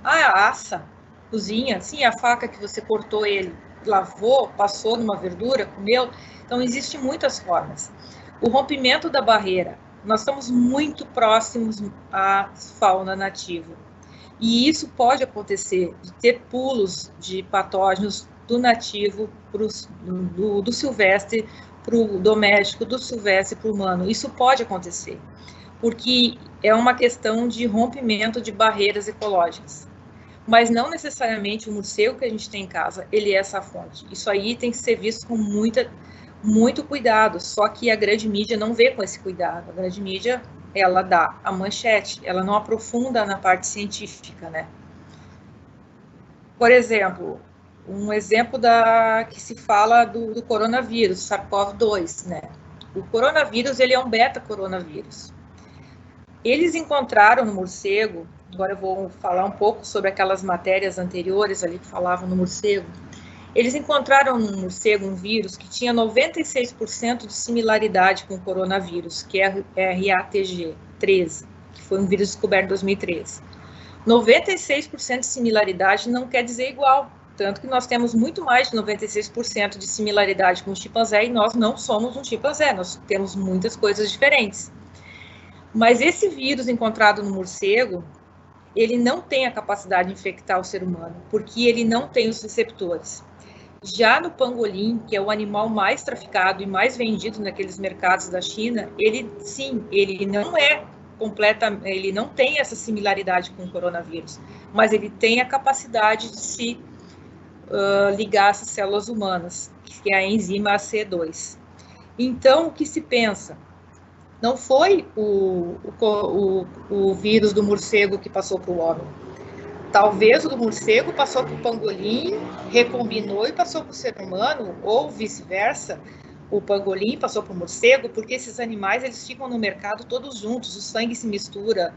S2: A assa, cozinha, sim, a faca que você cortou ele, lavou, passou numa verdura, comeu. Então, existem muitas formas. O rompimento da barreira. Nós estamos muito próximos à fauna nativa. E isso pode acontecer, de ter pulos de patógenos do nativo, do silvestre para o doméstico, do silvestre para o humano. Isso pode acontecer, porque é uma questão de rompimento de barreiras ecológicas. Mas não necessariamente o morcego que a gente tem em casa, ele é essa fonte. Isso aí tem que ser visto com muito cuidado, só que a grande mídia não vê com esse cuidado. A grande mídia, ela dá a manchete, ela não aprofunda na parte científica, né? Por exemplo, um exemplo que se fala do coronavírus, SARS-CoV-2, né? O coronavírus, ele é um beta-coronavírus. Eles encontraram no morcego, agora eu vou falar um pouco sobre aquelas matérias anteriores ali que falavam no morcego. Eles encontraram no morcego um vírus que tinha 96% de similaridade com o coronavírus, que é RATG13, que foi um vírus descoberto em 2013. 96% de similaridade não quer dizer igual, tanto que nós temos muito mais de 96% de similaridade com o chimpanzé e nós não somos um chimpanzé, nós temos muitas coisas diferentes. Mas esse vírus encontrado no morcego, ele não tem a capacidade de infectar o ser humano, porque ele não tem os receptores. Já no pangolim, que é o animal mais traficado e mais vendido naqueles mercados da China, ele sim, ele não é ele não tem essa similaridade com o coronavírus, mas ele tem a capacidade de se ligar a essas células humanas, que é a enzima AC2. Então, o que se pensa? Não foi o vírus do morcego que passou para o homem. Talvez o do morcego passou para o pangolim, recombinou e passou para o ser humano, ou vice-versa, o pangolim passou para o morcego, porque esses animais eles ficam no mercado todos juntos, o sangue se mistura,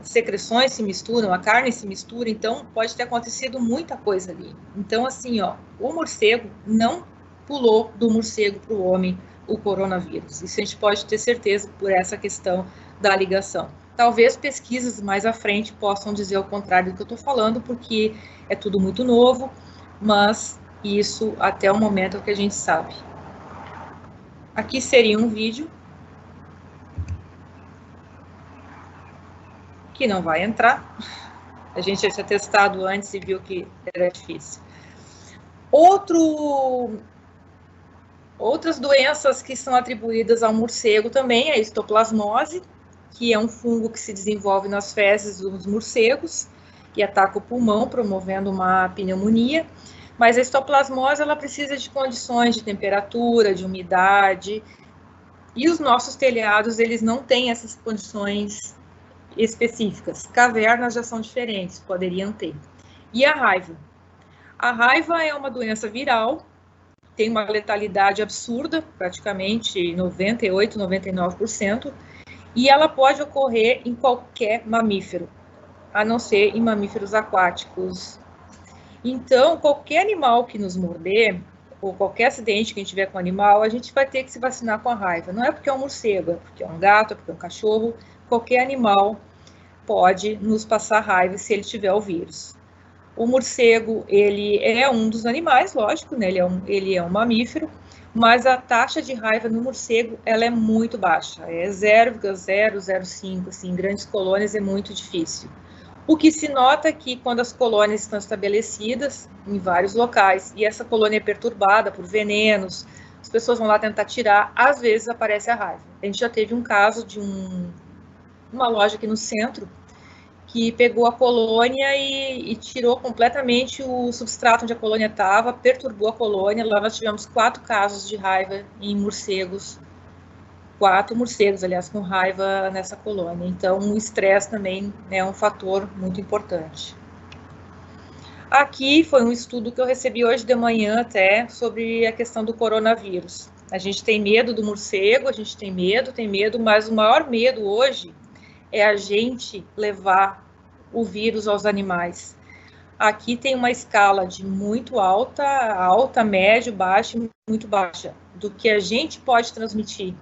S2: secreções se misturam, a carne se mistura, então pode ter acontecido muita coisa ali. Então, assim, ó, o morcego não pulou do morcego para o homem o coronavírus. Isso a gente pode ter certeza por essa questão da ligação. Talvez pesquisas mais à frente possam dizer o contrário do que eu estou falando, porque é tudo muito novo, mas isso até o momento é o que a gente sabe. Aqui seria um vídeo que não vai entrar. A gente já tinha testado antes e viu que era difícil. Outras doenças que são atribuídas ao morcego também é a histoplasmose, que é um fungo que se desenvolve nas fezes dos morcegos e ataca o pulmão, promovendo uma pneumonia. Mas a histoplasmose, ela precisa de condições de temperatura, de umidade, e os nossos telhados, eles não têm essas condições específicas. Cavernas já são diferentes, poderiam ter. E a raiva? A raiva é uma doença viral, tem uma letalidade absurda, praticamente 98%, 99%, e ela pode ocorrer em qualquer mamífero, a não ser em mamíferos aquáticos. Então, qualquer animal que nos morder, ou qualquer acidente que a gente tiver com o animal, a gente vai ter que se vacinar com a raiva. Não é porque é um morcego, é porque é um gato, é porque é um cachorro, qualquer animal pode nos passar raiva se ele tiver o vírus. O morcego, ele é um dos animais, lógico, né? Ele é um mamífero, mas a taxa de raiva no morcego, ela é muito baixa, é 0,005, assim, em grandes colônias é muito difícil. O que se nota é que quando as colônias estão estabelecidas em vários locais, e essa colônia é perturbada por venenos, as pessoas vão lá tentar tirar, às vezes aparece a raiva. A gente já teve um caso de uma loja aqui no centro, que pegou a colônia e tirou completamente o substrato onde a colônia estava, perturbou a colônia. Lá nós tivemos 4 casos de raiva em morcegos, 4 morcegos, aliás, com raiva nessa colônia. Então, o estresse também é um fator muito importante. Aqui foi um estudo que eu recebi hoje de manhã até, sobre a questão do coronavírus. A gente tem medo do morcego, a gente tem medo, mas o maior medo hoje é a gente levar o vírus aos animais. Aqui tem uma escala de muito alta, alta, médio, baixa e muito baixa, do que a gente pode transmitir,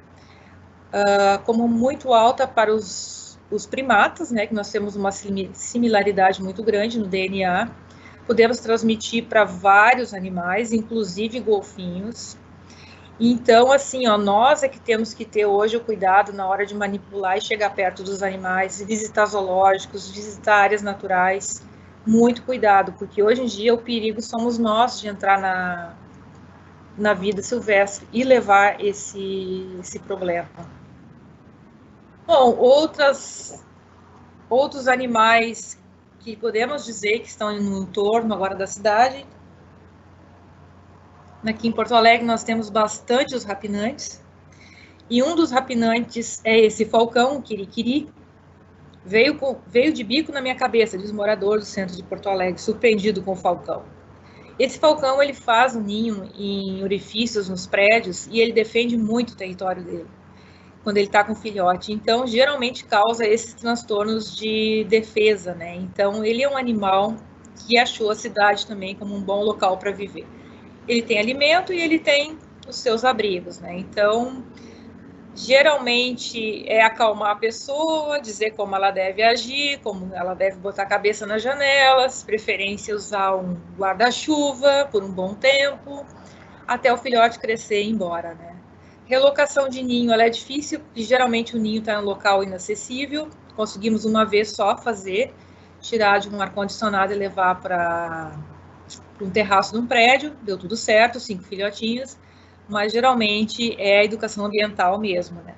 S2: como muito alta para os primatas, né, que nós temos uma similaridade muito grande no DNA, podemos transmitir para vários animais, inclusive golfinhos. Então, assim, ó, nós é que temos que ter hoje o cuidado na hora de manipular e chegar perto dos animais, visitar zoológicos, visitar áreas naturais, muito cuidado, porque hoje em dia o perigo somos nós de entrar na vida silvestre e levar esse problema. Bom, outros animais que podemos dizer que estão no entorno agora da cidade. Aqui em Porto Alegre nós temos bastante os rapinantes, e um dos rapinantes é esse falcão, o quiriquiri, veio de bico na minha cabeça, diz morador do centro de Porto Alegre, surpreendido com o falcão. Esse falcão, ele faz um ninho em orifícios nos prédios, e ele defende muito o território dele, quando ele está com filhote, então geralmente causa esses transtornos de defesa, né? Então ele é um animal que achou a cidade também como um bom local para viver. Ele tem alimento e ele tem os seus abrigos, né? Então, geralmente é acalmar a pessoa, dizer como ela deve agir, como ela deve botar a cabeça nas janelas, preferência usar um guarda-chuva por um bom tempo, até o filhote crescer e ir embora, né? Relocação de ninho, ela é difícil, porque geralmente o ninho está em um local inacessível, conseguimos uma vez só fazer, tirar de um ar-condicionado e levar para um terraço de um prédio, deu tudo certo, 5 filhotinhos, mas geralmente é a educação ambiental mesmo, né?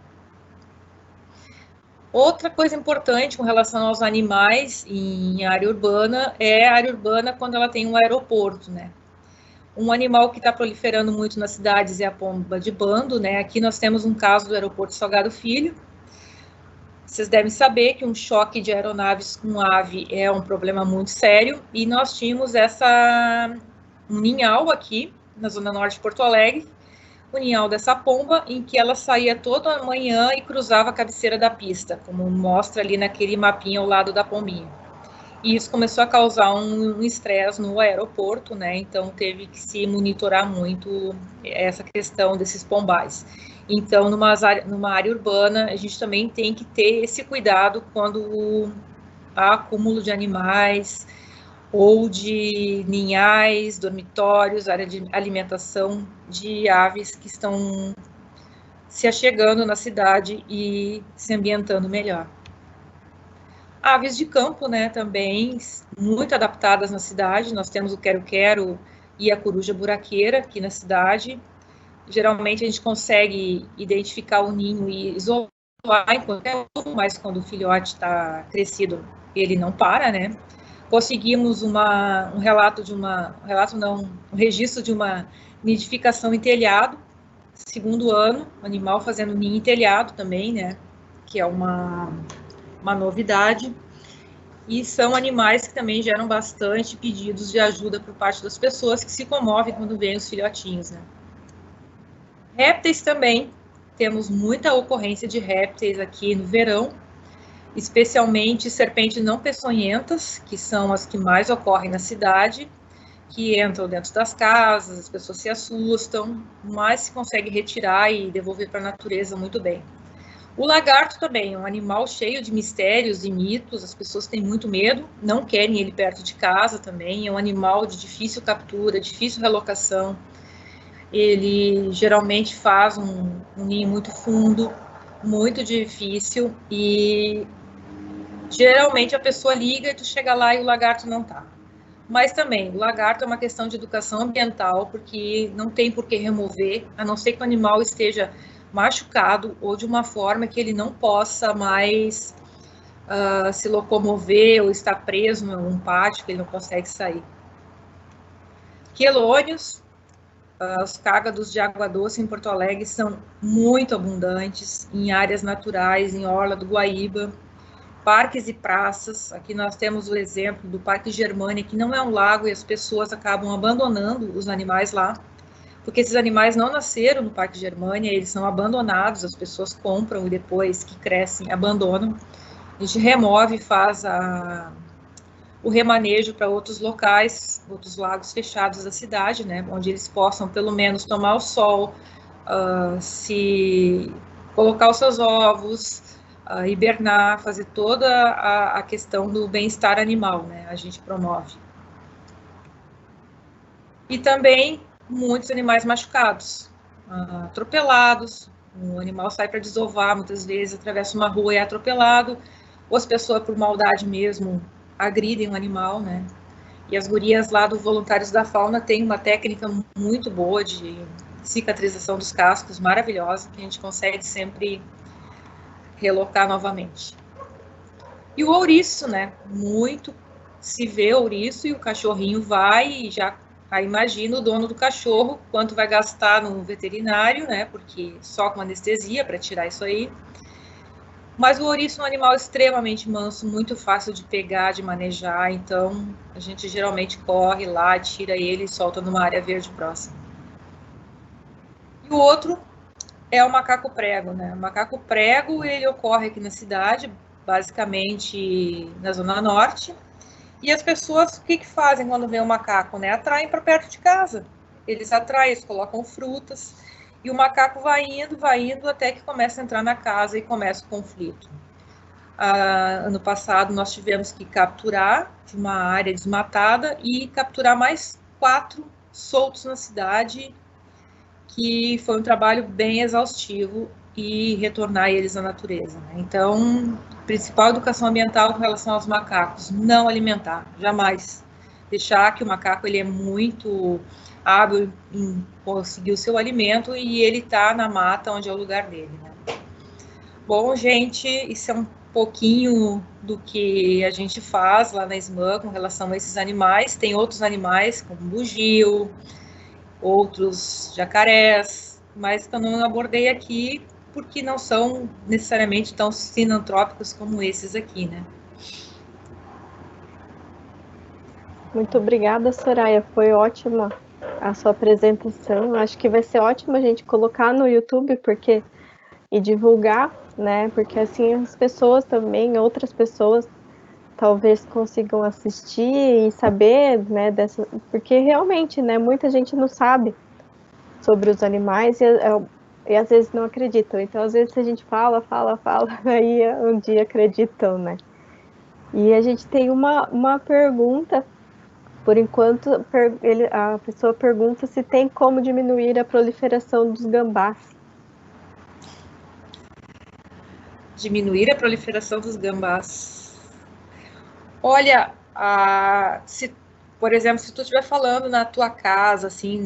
S2: Outra coisa importante com relação aos animais em área urbana é a área urbana quando ela tem um aeroporto, né? Um animal que está proliferando muito nas cidades é a pomba de bando, né? Aqui nós temos um caso do aeroporto Salgado Filho. Vocês devem saber que um choque de aeronaves com ave é um problema muito sério, e nós tínhamos um ninhal aqui, na zona norte de Porto Alegre, o ninhal dessa pomba, em que ela saía toda manhã e cruzava a cabeceira da pista, como mostra ali naquele mapinha ao lado da pombinha. E isso começou a causar um estresse no aeroporto, né? Então teve que se monitorar muito essa questão desses pombais. Então, numa área urbana, a gente também tem que ter esse cuidado quando há acúmulo de animais ou de ninhais, dormitórios, área de alimentação de aves que estão se achegando na cidade e se ambientando melhor. Aves de campo, né, também muito adaptadas na cidade. Nós temos o quero-quero e a coruja buraqueira aqui na cidade. Geralmente a gente consegue identificar o ninho e isolar enquanto é ovo, mas quando o filhote está crescido, ele não para, né? Conseguimos um registro de uma nidificação em telhado, segundo ano, animal fazendo ninho em telhado também, né? Que é uma novidade. E são animais que também geram bastante pedidos de ajuda por parte das pessoas que se comovem quando veem os filhotinhos, né? Répteis também, temos muita ocorrência de répteis aqui no verão, especialmente serpentes não peçonhentas, que são as que mais ocorrem na cidade, que entram dentro das casas, as pessoas se assustam, mas se consegue retirar e devolver para a natureza muito bem. O lagarto também é um animal cheio de mistérios e mitos, as pessoas têm muito medo, não querem ele perto de casa também, é um animal de difícil captura, difícil relocação. Ele geralmente faz um ninho muito fundo, muito difícil, e geralmente a pessoa liga e tu chega lá e o lagarto não tá. Mas também, o lagarto é uma questão de educação ambiental, porque não tem por que remover, a não ser que o animal esteja machucado ou de uma forma que ele não possa mais se locomover ou estar preso em um pátio que ele não consegue sair. Quelônios, os cágados de água doce em Porto Alegre são muito abundantes em áreas naturais, em Orla do Guaíba, parques e praças. Aqui nós temos o exemplo do Parque Germânia, que não é um lago e as pessoas acabam abandonando os animais lá, porque esses animais não nasceram no Parque Germânia, eles são abandonados, as pessoas compram e depois que crescem, abandonam. A gente remove e faz o remanejo para outros locais, outros lagos fechados da cidade, né, onde eles possam pelo menos tomar o sol, se colocar os seus ovos, hibernar, fazer toda a questão do bem-estar animal, né, a gente promove. E também muitos animais machucados, atropelados, o animal sai para desovar, muitas vezes atravessa uma rua e é atropelado, ou as pessoas por maldade mesmo agridem o animal, né? E as gurias lá do Voluntários da Fauna têm uma técnica muito boa de cicatrização dos cascos, maravilhosa, que a gente consegue sempre relocar novamente. E o ouriço, né? Muito se vê ouriço e o cachorrinho vai e já imagina o dono do cachorro quanto vai gastar no veterinário, né? Porque só com anestesia para tirar isso aí. Mas o ouriço é um animal extremamente manso, muito fácil de pegar, de manejar, então a gente geralmente corre lá, tira ele e solta numa área verde próxima. E o outro é o macaco prego, né? O macaco prego, ele ocorre aqui na cidade, basicamente na Zona Norte, e as pessoas, o que fazem quando vê o macaco, né? Atraem para perto de casa. Eles atraem, eles colocam frutas, e o macaco vai indo até que começa a entrar na casa e começa o conflito. Ano passado nós tivemos que capturar de uma área desmatada e capturar mais 4 soltos na cidade, que foi um trabalho bem exaustivo, e retornar eles à natureza, né? Então, principal educação ambiental com relação aos macacos, não alimentar, jamais. Deixar que o macaco ele é muito hábil em conseguir o seu alimento e ele está na mata onde é o lugar dele, né? Bom, gente, isso é um pouquinho do que a gente faz lá na SMAN com relação a esses animais. Tem outros animais, como bugio, outros jacarés, mas que eu não abordei aqui porque não são necessariamente tão sinantrópicos como esses aqui, né?
S1: Muito obrigada, Soraya. Foi ótima a sua apresentação. Acho que vai ser ótimo a gente colocar no YouTube, porque e divulgar, né? Porque assim as pessoas também, outras pessoas, talvez consigam assistir e saber, né? Dessa, porque realmente, né? Muita gente não sabe sobre os animais e às vezes não acreditam. Então, às vezes a gente fala, aí um dia acreditam, né? E a gente tem uma pergunta. Por enquanto, a pessoa pergunta se tem como diminuir a proliferação dos gambás.
S2: Diminuir a proliferação dos gambás. Olha, por exemplo, se tu estiver falando na tua casa, assim,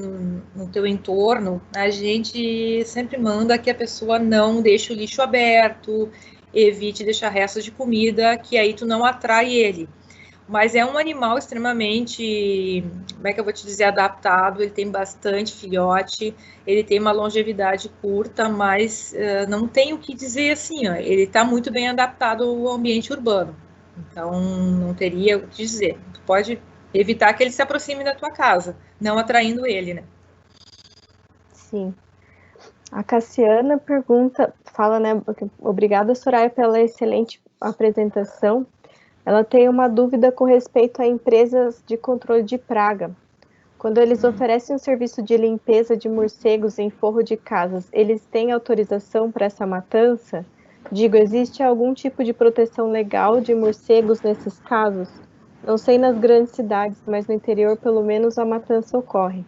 S2: no teu entorno, a gente sempre manda que a pessoa não deixe o lixo aberto, evite deixar restos de comida, que aí tu não atrai ele. Mas é um animal extremamente, como é que eu vou te dizer, adaptado, ele tem bastante filhote, ele tem uma longevidade curta, mas não tem o que dizer assim, ó, ele está muito bem adaptado ao ambiente urbano. Então, não teria o que dizer. Tu pode evitar que ele se aproxime da tua casa, não atraindo ele, né?
S1: Sim. A Cassiana fala, né? Obrigada, Soraya, pela excelente apresentação. Ela tem uma dúvida com respeito a empresas de controle de praga. Quando eles oferecem um serviço de limpeza de morcegos em forro de casas, eles têm autorização para essa matança? Digo, existe algum tipo de proteção legal de morcegos nesses casos? Não sei nas grandes cidades, mas no interior, pelo menos, a matança ocorre.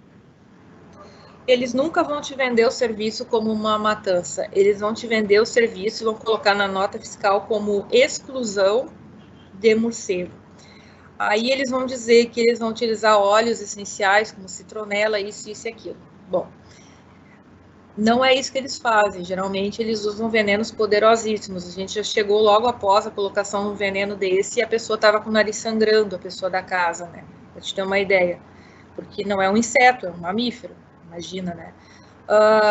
S2: Eles nunca vão te vender o serviço como uma matança. Eles vão te vender o serviço e vão colocar na nota fiscal como exclusão de morcego. Aí eles vão dizer que eles vão utilizar óleos essenciais, como citronela, isso e aquilo. Bom, não é isso que eles fazem. Geralmente eles usam venenos poderosíssimos. A gente já chegou logo após a colocação de um veneno desse e a pessoa estava com o nariz sangrando, a pessoa da casa, né? Pra te ter uma ideia. Porque não é um inseto, é um mamífero. Imagina, né?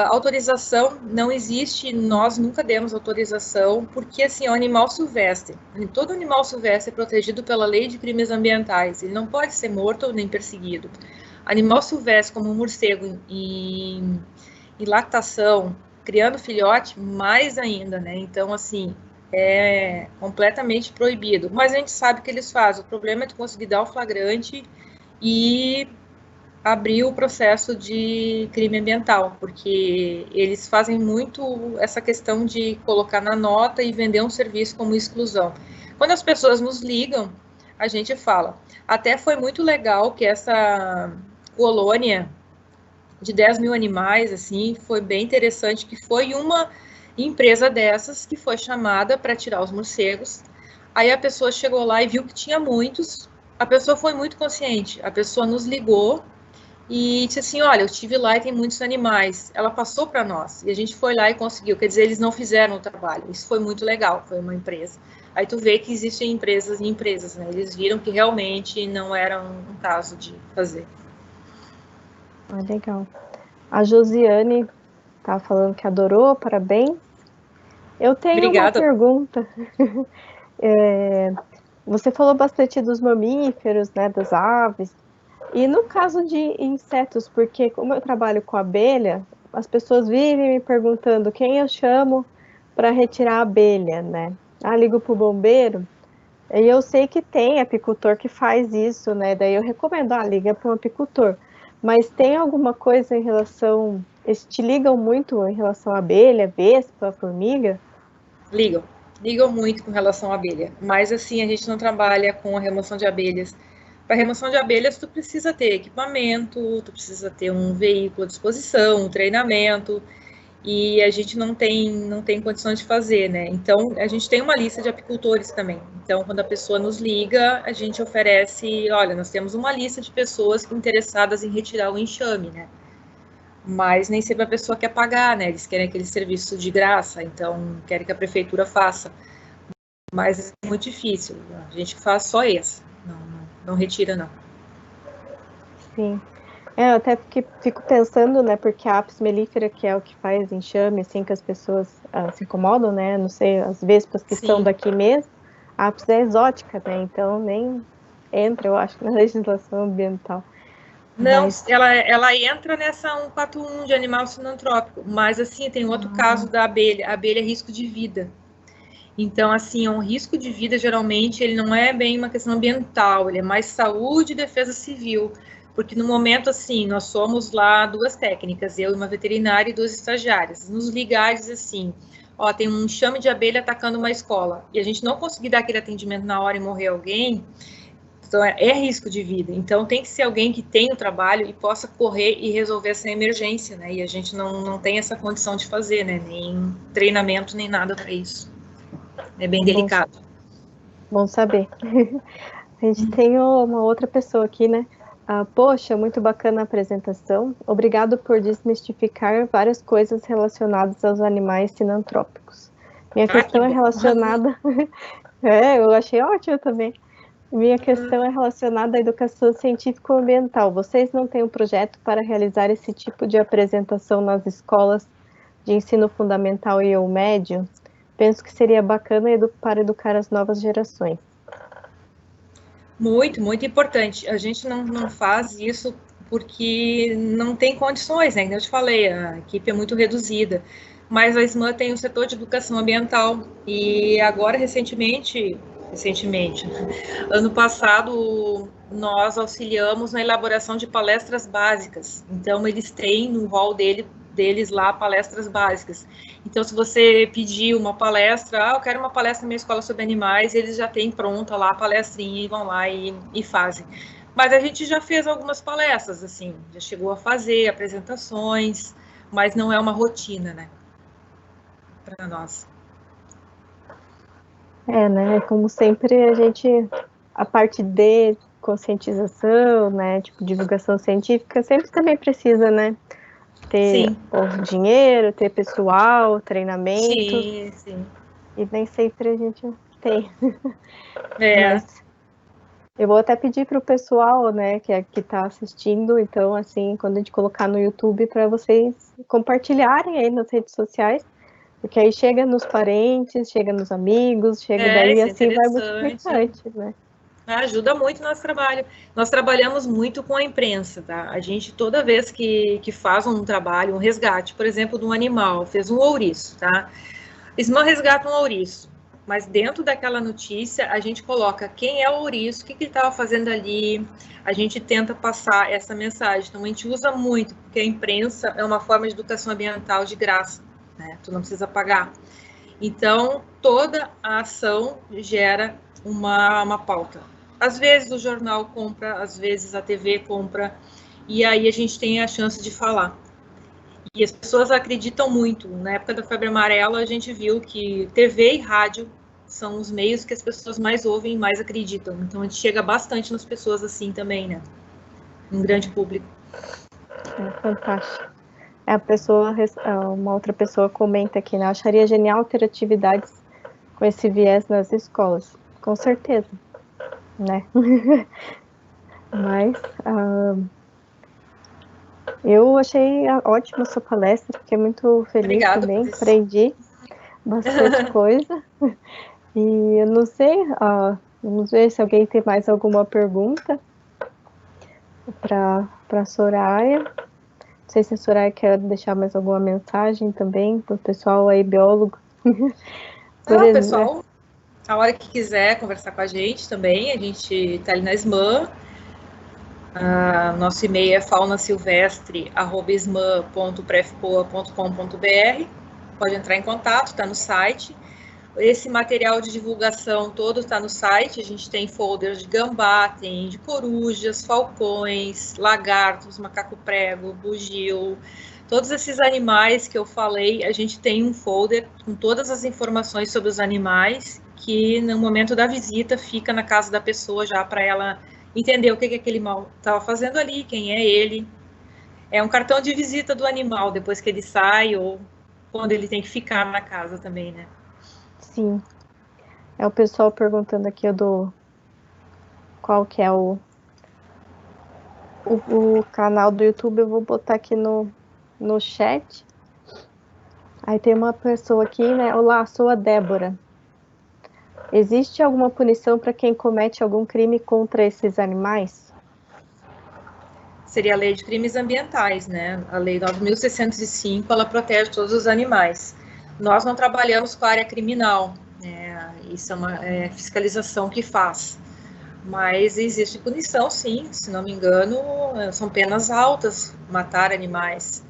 S2: Autorização não existe, nós nunca demos autorização, porque assim, é um animal silvestre. Todo animal silvestre é protegido pela lei de crimes ambientais, ele não pode ser morto nem perseguido. Animal silvestre, como o morcego, em lactação, criando filhote, mais ainda, né? Então, assim, é completamente proibido. Mas a gente sabe que eles fazem. O problema é tu conseguir dar o flagrante e abrir o processo de crime ambiental, porque eles fazem muito essa questão de colocar na nota e vender um serviço como exclusão. Quando as pessoas nos ligam, a gente fala. Até foi muito legal que essa colônia de 10 mil animais, assim, foi bem interessante, que foi uma empresa dessas que foi chamada para tirar os morcegos. Aí a pessoa chegou lá e viu que tinha muitos. A pessoa foi muito consciente. A pessoa nos ligou e disse assim, olha, eu estive lá e tem muitos animais. Ela passou para nós e a gente foi lá e conseguiu. Quer dizer, eles não fizeram o trabalho. Isso foi muito legal, foi uma empresa. Aí tu vê que existem empresas e empresas, né? Eles viram que realmente não era um caso de fazer.
S1: Ah, legal. A Josiane tá falando que adorou, parabéns. Eu tenho
S2: Obrigada.
S1: uma pergunta. Você falou bastante dos mamíferos, né, das aves. E no caso de insetos, porque como eu trabalho com abelha, as pessoas vivem me perguntando quem eu chamo para retirar a abelha, né? Ah, ligo para o bombeiro. E eu sei que tem apicultor que faz isso, né? Daí eu recomendo, liga para um apicultor. Mas tem alguma coisa em relação... Eles te ligam muito em relação à abelha, vespa, formiga?
S2: Ligam muito com relação à abelha. Mas assim, a gente não trabalha com a remoção de abelhas. Para remoção de abelhas, tu precisa ter equipamento, tu precisa ter um veículo à disposição, um treinamento, e a gente não tem condições de fazer, né? Então, a gente tem uma lista de apicultores também. Então, quando a pessoa nos liga, a gente oferece, olha, nós temos uma lista de pessoas interessadas em retirar o enxame, né? Mas nem sempre a pessoa quer pagar, né? Eles querem aquele serviço de graça, então querem que a prefeitura faça. Mas é muito difícil. A gente faz só esse. Não retira, não.
S1: Sim. Eu até fico pensando, né, porque a apis mellifera, que é o que faz enxame, assim, que as pessoas se incomodam, né, não sei, as vespas que
S2: Sim.
S1: são daqui mesmo, a apis é exótica, né, então nem entra, eu acho, na legislação ambiental.
S2: Não, ela entra nessa 141 de animal sinantrópico, mas assim, tem outro caso da abelha. A abelha é risco de vida. Então, assim, um risco de vida, geralmente, ele não é bem uma questão ambiental, ele é mais saúde e defesa civil. Porque no momento, assim, nós somos lá 2 técnicas, eu e uma veterinária e 2 estagiárias. Nos ligar e dizer assim, ó, tem um enxame de abelha atacando uma escola, e a gente não conseguir dar aquele atendimento na hora e morrer alguém, então é risco de vida. Então tem que ser alguém que tenha o trabalho e possa correr e resolver essa emergência, né? E a gente não tem essa condição de fazer, né? Nem treinamento, nem nada para isso. É bem delicado.
S1: Bom saber. A gente tem uma outra pessoa aqui, né? Poxa, muito bacana a apresentação. Obrigado por desmistificar várias coisas relacionadas aos animais sinantrópicos. Minha questão é relacionada... eu achei ótimo também. Minha questão é relacionada à educação científico-ambiental. Vocês não têm um projeto para realizar esse tipo de apresentação nas escolas de ensino fundamental e ou médio? Penso que seria bacana para educar as novas gerações.
S2: Muito, muito importante. A gente não faz isso porque não tem condições, né? Como eu te falei, a equipe é muito reduzida. Mas a SMAN tem o setor de educação ambiental e agora, recentemente, ano passado, nós auxiliamos na elaboração de palestras básicas. Então, eles têm no hall deles lá palestras básicas. Então, se você pedir uma palestra, eu quero uma palestra na minha escola sobre animais, eles já têm pronta lá a palestrinha e vão lá e fazem. Mas a gente já fez algumas palestras, assim, já chegou a fazer apresentações, mas não é uma rotina, né, para nós.
S1: Né, como sempre a parte de conscientização, né, tipo, divulgação científica, sempre também precisa, né, ter dinheiro, ter pessoal, treinamento.
S2: Sim.
S1: E nem sempre a gente tem. Mas eu vou até pedir para o pessoal, né, que está assistindo, então, assim, quando a gente colocar no YouTube, para vocês compartilharem aí nas redes sociais, porque aí chega nos parentes, chega nos amigos, chega daí, assim, vai multiplicante, né?
S2: Ajuda muito o nosso trabalho. Nós trabalhamos muito com a imprensa, tá? A gente, toda vez que faz um trabalho, um resgate, por exemplo, de um animal, fez um ouriço, tá? SMAN resgata um ouriço, mas dentro daquela notícia, a gente coloca quem é o ouriço, o que ele estava fazendo ali, a gente tenta passar essa mensagem. Então, a gente usa muito, porque a imprensa é uma forma de educação ambiental de graça, né? Tu não precisa pagar. Então, toda a ação gera uma pauta. Às vezes o jornal compra, às vezes a TV compra, e aí a gente tem a chance de falar. E as pessoas acreditam muito. Na época da febre amarela, a gente viu que TV e rádio são os meios que as pessoas mais ouvem e mais acreditam. Então, a gente chega bastante nas pessoas assim também, né? Um grande público.
S1: É fantástico. Uma outra pessoa comenta aqui, né? Acharia genial ter atividades com esse viés nas escolas. Com certeza, né? Mas eu achei ótima a sua palestra, fiquei muito feliz. Obrigada, também, aprendi bastante coisa. E eu não sei, vamos ver se alguém tem mais alguma pergunta para a Soraya. Não sei se a Soraya quer deixar mais alguma mensagem também para o pessoal aí, biólogo.
S2: Pessoal, a hora que quiser conversar com a gente também, a gente está ali na SMAN. Nosso e-mail é faunasilvestre@sman.prefpoa.com.br. Pode entrar em contato, está no site. Esse material de divulgação todo está no site. A gente tem folders de gambá, tem de corujas, falcões, lagartos, macaco-prego, bugio. Todos esses animais que eu falei, a gente tem um folder com todas as informações sobre os animais, que no momento da visita fica na casa da pessoa já para ela entender o que aquele animal estava fazendo ali, quem é ele. É um cartão de visita do animal depois que ele sai ou quando ele tem que ficar na casa também, né?
S1: Sim. É o pessoal perguntando aqui qual que é o canal do YouTube. Eu vou botar aqui no chat. Aí tem uma pessoa aqui, né? Olá, sou a Débora. Existe alguma punição para quem comete algum crime contra esses animais?
S2: seria a lei de crimes ambientais, né? A lei 9.605, ela protege todos os animais. Nós não trabalhamos com a área criminal, né? Isso é uma fiscalização que faz. Mas existe punição, sim, se não me engano, são penas altas matar animais.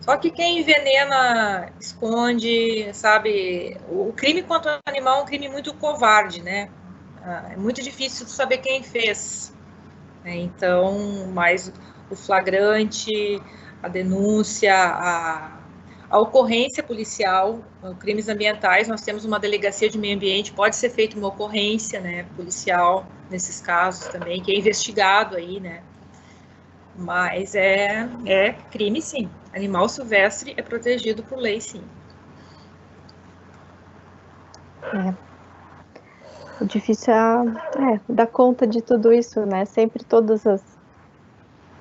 S2: Só que quem envenena, esconde, sabe? O crime contra o animal é um crime muito covarde, né? É muito difícil de saber quem fez. Né? Então, mais o flagrante, a denúncia, a ocorrência policial, crimes ambientais, nós temos uma delegacia de meio ambiente, pode ser feita uma ocorrência, né, policial, nesses casos também, que é investigado aí, né, mas é crime, sim. Animal silvestre é protegido por lei, sim.
S1: O difícil é dar conta de tudo isso, né? Sempre todas as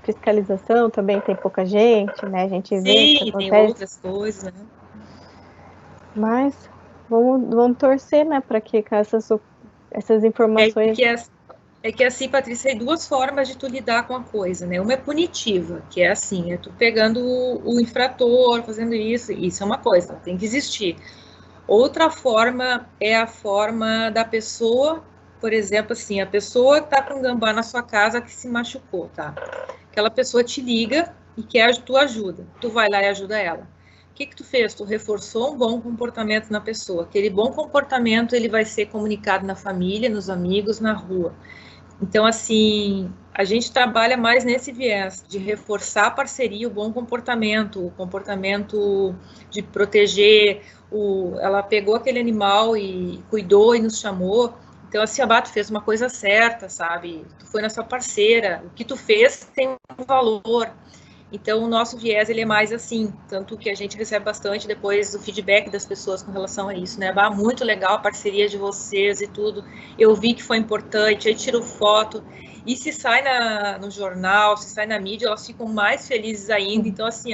S1: fiscalização também tem pouca gente, né? A gente vê o que
S2: Sim, tem
S1: acontece.
S2: outras coisas, né?
S1: Mas vamos torcer, né, para que com essas informações.
S2: É que assim, Patrícia, tem duas formas de tu lidar com a coisa, né? Uma é punitiva, que é assim, é tu pegando o infrator, fazendo isso é uma coisa, tem que existir. Outra forma é a forma da pessoa, por exemplo, assim, a pessoa que está com gambá na sua casa que se machucou, tá? Aquela pessoa te liga e quer tua ajuda. Tu vai lá e ajuda ela. O que tu fez? Tu reforçou um bom comportamento na pessoa. Aquele bom comportamento, ele vai ser comunicado na família, nos amigos, na rua. Então, assim, a gente trabalha mais nesse viés de reforçar a parceria, o bom comportamento, o comportamento de proteger. Ela pegou aquele animal e cuidou e nos chamou. Então, assim, a tu fez uma coisa certa, sabe? Tu foi na sua parceira. O que tu fez tem um valor. Então, o nosso viés, ele é mais assim, tanto que a gente recebe bastante depois o feedback das pessoas com relação a isso, né? Muito legal a parceria de vocês e tudo, eu vi que foi importante, aí tiro foto, e se sai no jornal, se sai na mídia, elas ficam mais felizes ainda. Então, assim,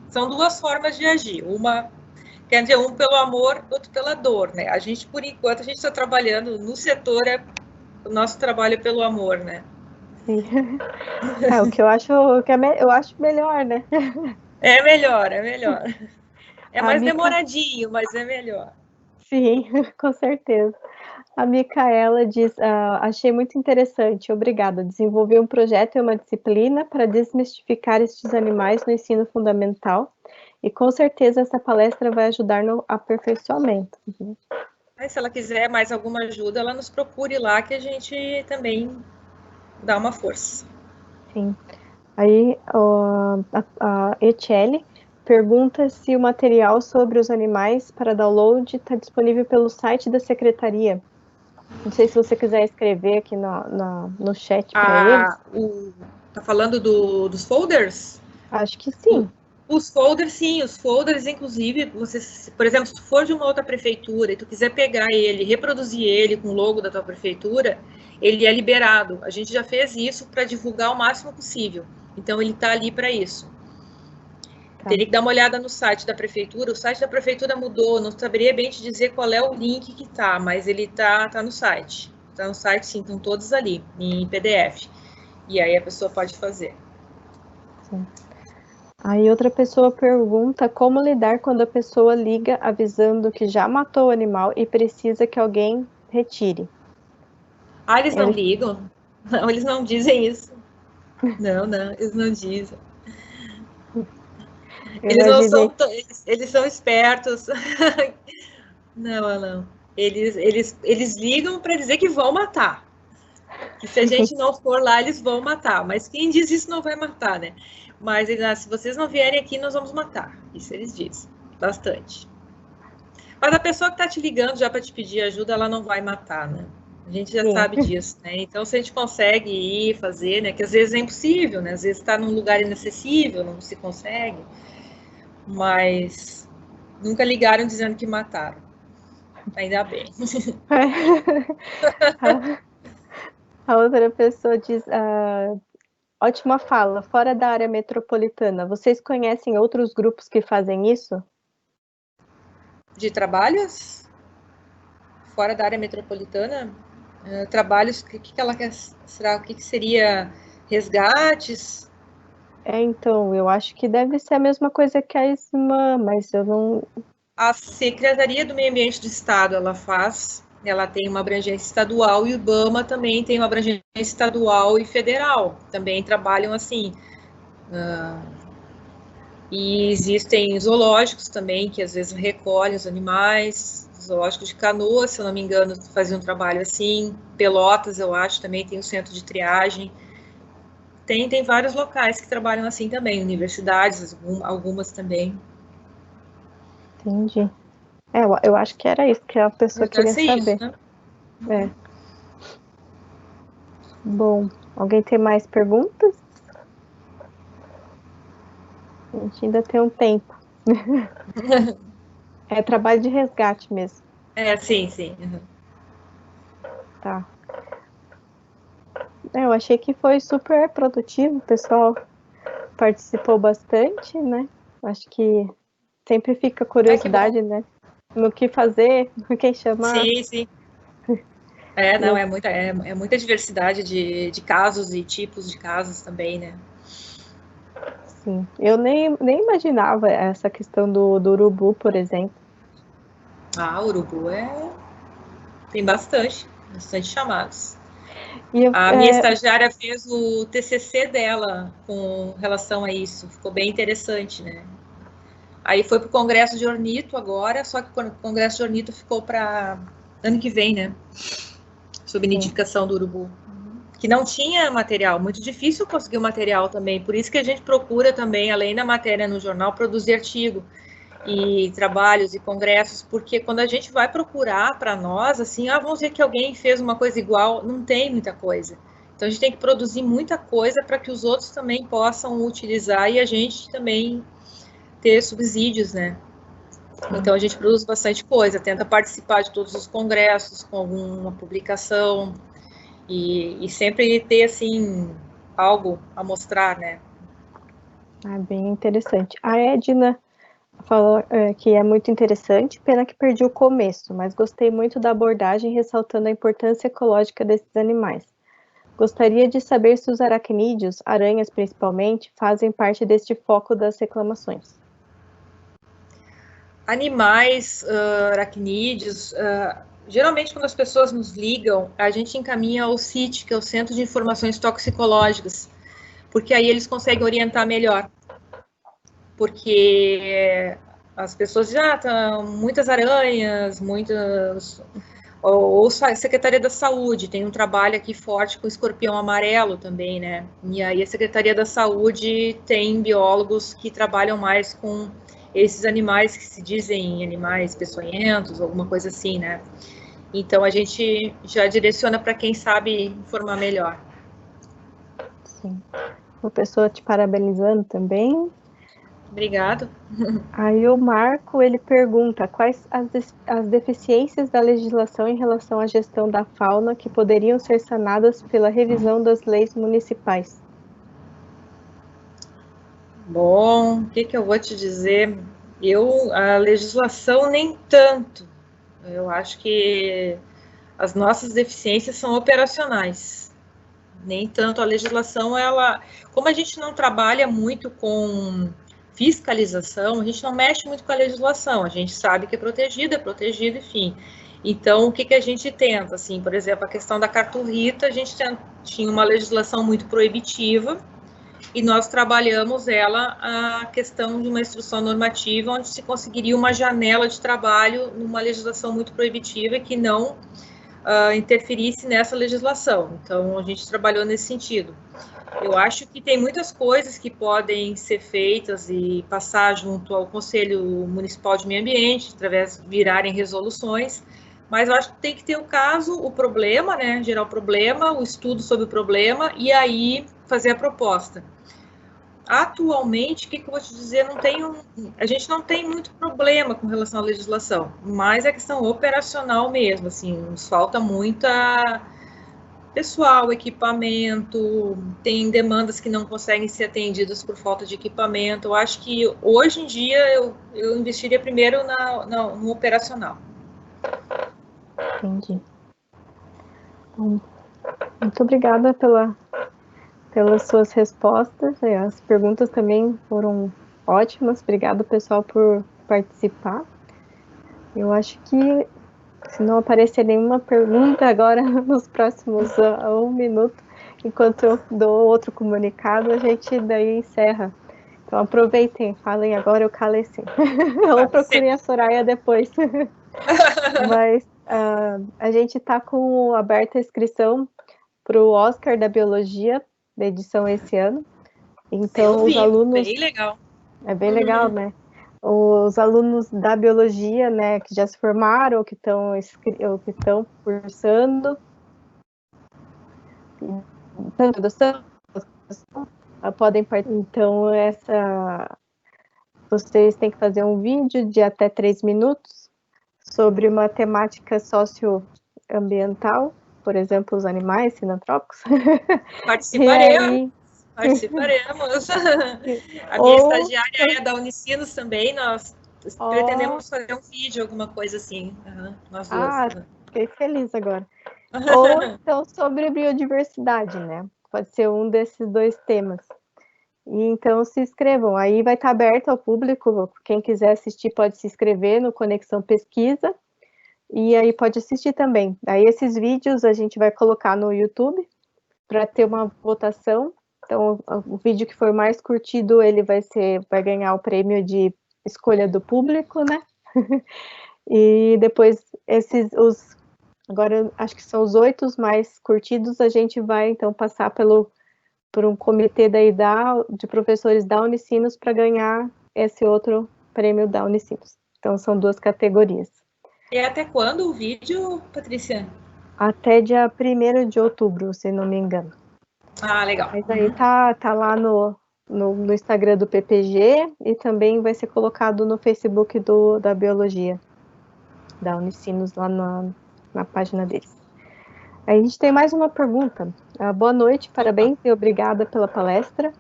S2: são duas formas de agir, uma, quer dizer, um pelo amor, outro pela dor, né? A gente, por enquanto, a gente está trabalhando no setor, o nosso trabalho é pelo amor, né?
S1: Sim. O que eu acho eu acho melhor, né?
S2: É melhor, é melhor. É mais
S1: Mica...
S2: demoradinho, mas é melhor.
S1: Sim, com certeza. A Micaela diz, achei muito interessante, obrigada. Desenvolvi um projeto e uma disciplina para desmistificar estes animais no ensino fundamental e com certeza essa palestra vai ajudar no aperfeiçoamento.
S2: Aí, se ela quiser mais alguma ajuda, ela nos procure lá que a gente também dá uma força.
S1: Sim. Aí a Etiele pergunta se o material sobre os animais para download está disponível pelo site da secretaria. Não sei se você quiser escrever aqui no chat para eles.
S2: Tá falando dos folders?
S1: Acho que sim.
S2: Os folders, sim, os folders, inclusive, você, por exemplo, se tu for de uma outra prefeitura e tu quiser pegar ele, reproduzir ele com o logo da tua prefeitura, ele é liberado. A gente já fez isso para divulgar o máximo possível. Então, ele está ali para isso. Tá. Teria que dar uma olhada no site da prefeitura. O site da prefeitura mudou, não saberia bem te dizer qual é o link que tá, mas ele tá no site. Tá no site, sim, estão todos ali, em PDF. E aí a pessoa pode fazer.
S1: Sim. Aí outra pessoa pergunta como lidar quando a pessoa liga avisando que já matou o animal e precisa que alguém retire.
S2: Eles não ligam? Não, eles não dizem isso. Não, eles não dizem. Eles não são, eles são espertos. Não. Eles ligam para dizer que vão matar. Que se a gente não for lá, eles vão matar. Mas quem diz isso não vai matar, né? Mas se vocês não vierem aqui, nós vamos matar. Isso eles dizem. Bastante. Mas a pessoa que está te ligando já para te pedir ajuda, ela não vai matar, né? A gente já sabe disso, né? Então, se a gente consegue ir fazer, né? Que às vezes é impossível, né? Às vezes está num lugar inacessível, não se consegue. Mas nunca ligaram dizendo que mataram. Ainda bem.
S1: A outra pessoa diz, ótima fala, fora da área metropolitana, vocês conhecem outros grupos que fazem isso?
S2: De trabalhos? Fora da área metropolitana? Trabalhos, o que ela quer? Será, o que seria resgates?
S1: Então, eu acho que deve ser a mesma coisa que a SMAN, mas eu não...
S2: A Secretaria do Meio Ambiente do Estado, ela tem uma abrangência estadual e o IBAMA também tem uma abrangência estadual e federal, também trabalham assim. E existem zoológicos também, que às vezes recolhem os animais, zoológico de Canoas, se eu não me engano, fazia um trabalho assim, Pelotas, eu acho, também tem o centro de triagem. Tem vários locais que trabalham assim também, universidades, algumas também.
S1: Entendi. Eu acho que era isso que a pessoa
S2: Deve
S1: queria
S2: ser isso,
S1: saber.
S2: né?
S1: É. Bom, alguém tem mais perguntas? A gente ainda tem um tempo. É trabalho de resgate mesmo.
S2: Sim, sim. Uhum.
S1: Tá. Eu achei que foi super produtivo, o pessoal participou bastante, né? Acho que sempre fica
S2: Que bom.
S1: curiosidade, né? No que fazer, no que chamar.
S2: Sim, sim.
S1: E
S2: Não,
S1: eu,
S2: é muita diversidade de casos e tipos de casos também, né?
S1: sim, eu nem imaginava essa questão do urubu, por exemplo.
S2: Urubu tem bastante chamados.
S1: E eu,
S2: A minha estagiária fez o TCC dela com relação a isso, ficou bem interessante, né? Aí foi para o Congresso de Ornito agora, só que o Congresso de Ornito ficou para ano que vem, né? Sob
S1: sim,
S2: nidificação do urubu. Que não tinha material, muito difícil conseguir o material também. Por isso que a gente procura também, além da matéria no jornal, produzir artigo e trabalhos e congressos, porque quando a gente vai procurar para nós, assim, vamos ver que alguém fez uma coisa igual, não tem muita coisa. Então a gente tem que produzir muita coisa para que os outros também possam utilizar e a gente também ter subsídios, né? Então a gente produz bastante coisa, tenta participar de todos os congressos com alguma publicação e sempre ter assim algo a mostrar, né?
S1: bem interessante. A Edna falou que é muito interessante, pena que perdi o começo, mas gostei muito da abordagem ressaltando a importância ecológica desses animais. Gostaria de saber se os aracnídeos, aranhas principalmente, fazem parte deste foco das reclamações.
S2: Animais, aracnídeos, geralmente quando as pessoas nos ligam, a gente encaminha ao CIT, que é o Centro de Informações Toxicológicas, porque aí eles conseguem orientar melhor. Porque as pessoas já estão muitas aranhas, muitas ou a Secretaria da Saúde tem um trabalho aqui forte com o escorpião amarelo também, né? E aí a Secretaria da Saúde tem biólogos que trabalham mais com esses animais que se dizem animais peçonhentos, alguma coisa assim, né? Então a gente já direciona para quem sabe informar melhor.
S1: Sim. Uma pessoa te parabenizando também.
S2: Obrigado.
S1: Aí o Marco, ele pergunta quais as deficiências da legislação em relação à gestão da fauna que poderiam ser sanadas pela revisão das leis municipais.
S2: Bom, o que eu vou te dizer? A legislação nem tanto. Eu acho que as nossas deficiências são operacionais. Nem tanto a legislação, como a gente não trabalha muito com fiscalização, a gente não mexe muito com a legislação, a gente sabe que é protegido, enfim. Então, o que a gente tenta, assim, por exemplo, a questão da carturrita, a gente tinha uma legislação muito proibitiva, e nós trabalhamos a questão de uma instrução normativa onde se conseguiria uma janela de trabalho numa legislação muito proibitiva que não interferisse nessa legislação. Então, a gente trabalhou nesse sentido. Eu acho que tem muitas coisas que podem ser feitas e passar junto ao Conselho Municipal de Meio Ambiente, através de virarem resoluções, mas eu acho que tem que ter o caso, o problema, né, gerar o problema, o estudo sobre o problema e aí fazer a proposta. Atualmente, o que eu vou te dizer, a gente não tem muito problema com relação à legislação, mas é questão operacional mesmo, assim, nos falta muita pessoal, equipamento, tem demandas que não conseguem ser atendidas por falta de equipamento. Eu acho que hoje em dia eu investiria primeiro no operacional.
S1: Entendi. Bom, muito obrigada pela pelas suas respostas. As perguntas também foram ótimas. Obrigada, pessoal, por participar. Eu acho que, se não aparecer nenhuma pergunta agora, nos próximos 1 minuto, enquanto eu dou outro comunicado, a gente daí encerra. Então aproveitem, falem agora, eu calei sim. Ou procurem a Soraya depois. Mas a gente está com aberta a inscrição para o Oscar da Biologia, da edição esse ano. Então, os alunos...
S2: Bem legal.
S1: É bem legal, né? Os alunos da Biologia, né, que já se formaram, ou que estão cursando, podem participar. Então, vocês têm que fazer um vídeo de até 3 minutos sobre uma temática socioambiental, por exemplo, os animais sinantrópicos.
S2: Participaremos. A minha estagiária é da Unicinos também, nós pretendemos fazer um vídeo, alguma coisa assim. Nós duas.
S1: Fiquei feliz agora. Ou então sobre biodiversidade, né? Pode ser um desses 2 temas. E então se inscrevam, aí vai estar aberto ao público, quem quiser assistir pode se inscrever no Conexão Pesquisa, e aí pode assistir também. Aí esses vídeos a gente vai colocar no YouTube, para ter uma votação. Então o vídeo que for mais curtido, ele vai ganhar o prêmio de escolha do público, né? E depois agora acho que são os 8 mais curtidos, a gente vai então passar por um comitê de professores da Unicinos para ganhar esse outro prêmio da Unicinos. Então, são 2 categorias.
S2: E até quando o vídeo, Patrícia?
S1: Até dia 1º de outubro, se não me engano.
S2: Legal.
S1: Mas aí tá lá no Instagram do PPG e também vai ser colocado no Facebook da Biologia, da Unicinos, lá na página deles. A gente tem mais uma pergunta. Boa noite, parabéns e obrigada pela palestra.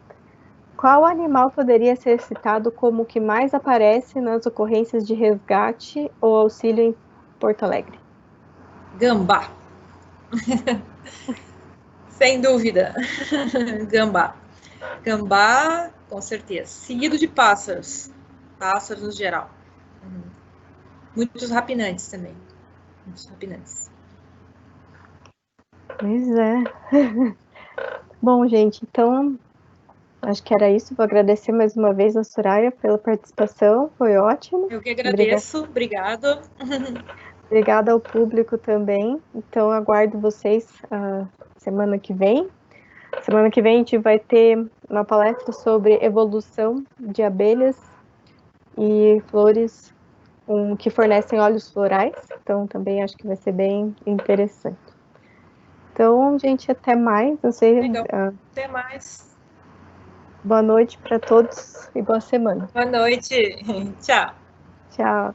S1: Qual animal poderia ser citado como o que mais aparece nas ocorrências de resgate ou auxílio em Porto Alegre?
S2: Gambá. Sem dúvida. Gambá. Gambá, com certeza. Seguido de pássaros. Pássaros no geral. Muitos rapinantes também. Muitos rapinantes.
S1: Pois é. Bom, gente, então acho que era isso. Vou agradecer mais uma vez a Soraya pela participação, foi ótimo.
S2: Eu que agradeço, obrigada.
S1: Obrigada ao público também. Então, aguardo vocês semana que vem. Semana que vem a gente vai ter uma palestra sobre evolução de abelhas e flores que fornecem óleos florais. Então, também acho que vai ser bem interessante. Então, gente, até mais. Não sei.
S2: Legal. Até mais.
S1: Boa noite para todos e boa semana.
S2: Boa noite. Tchau.
S1: Tchau.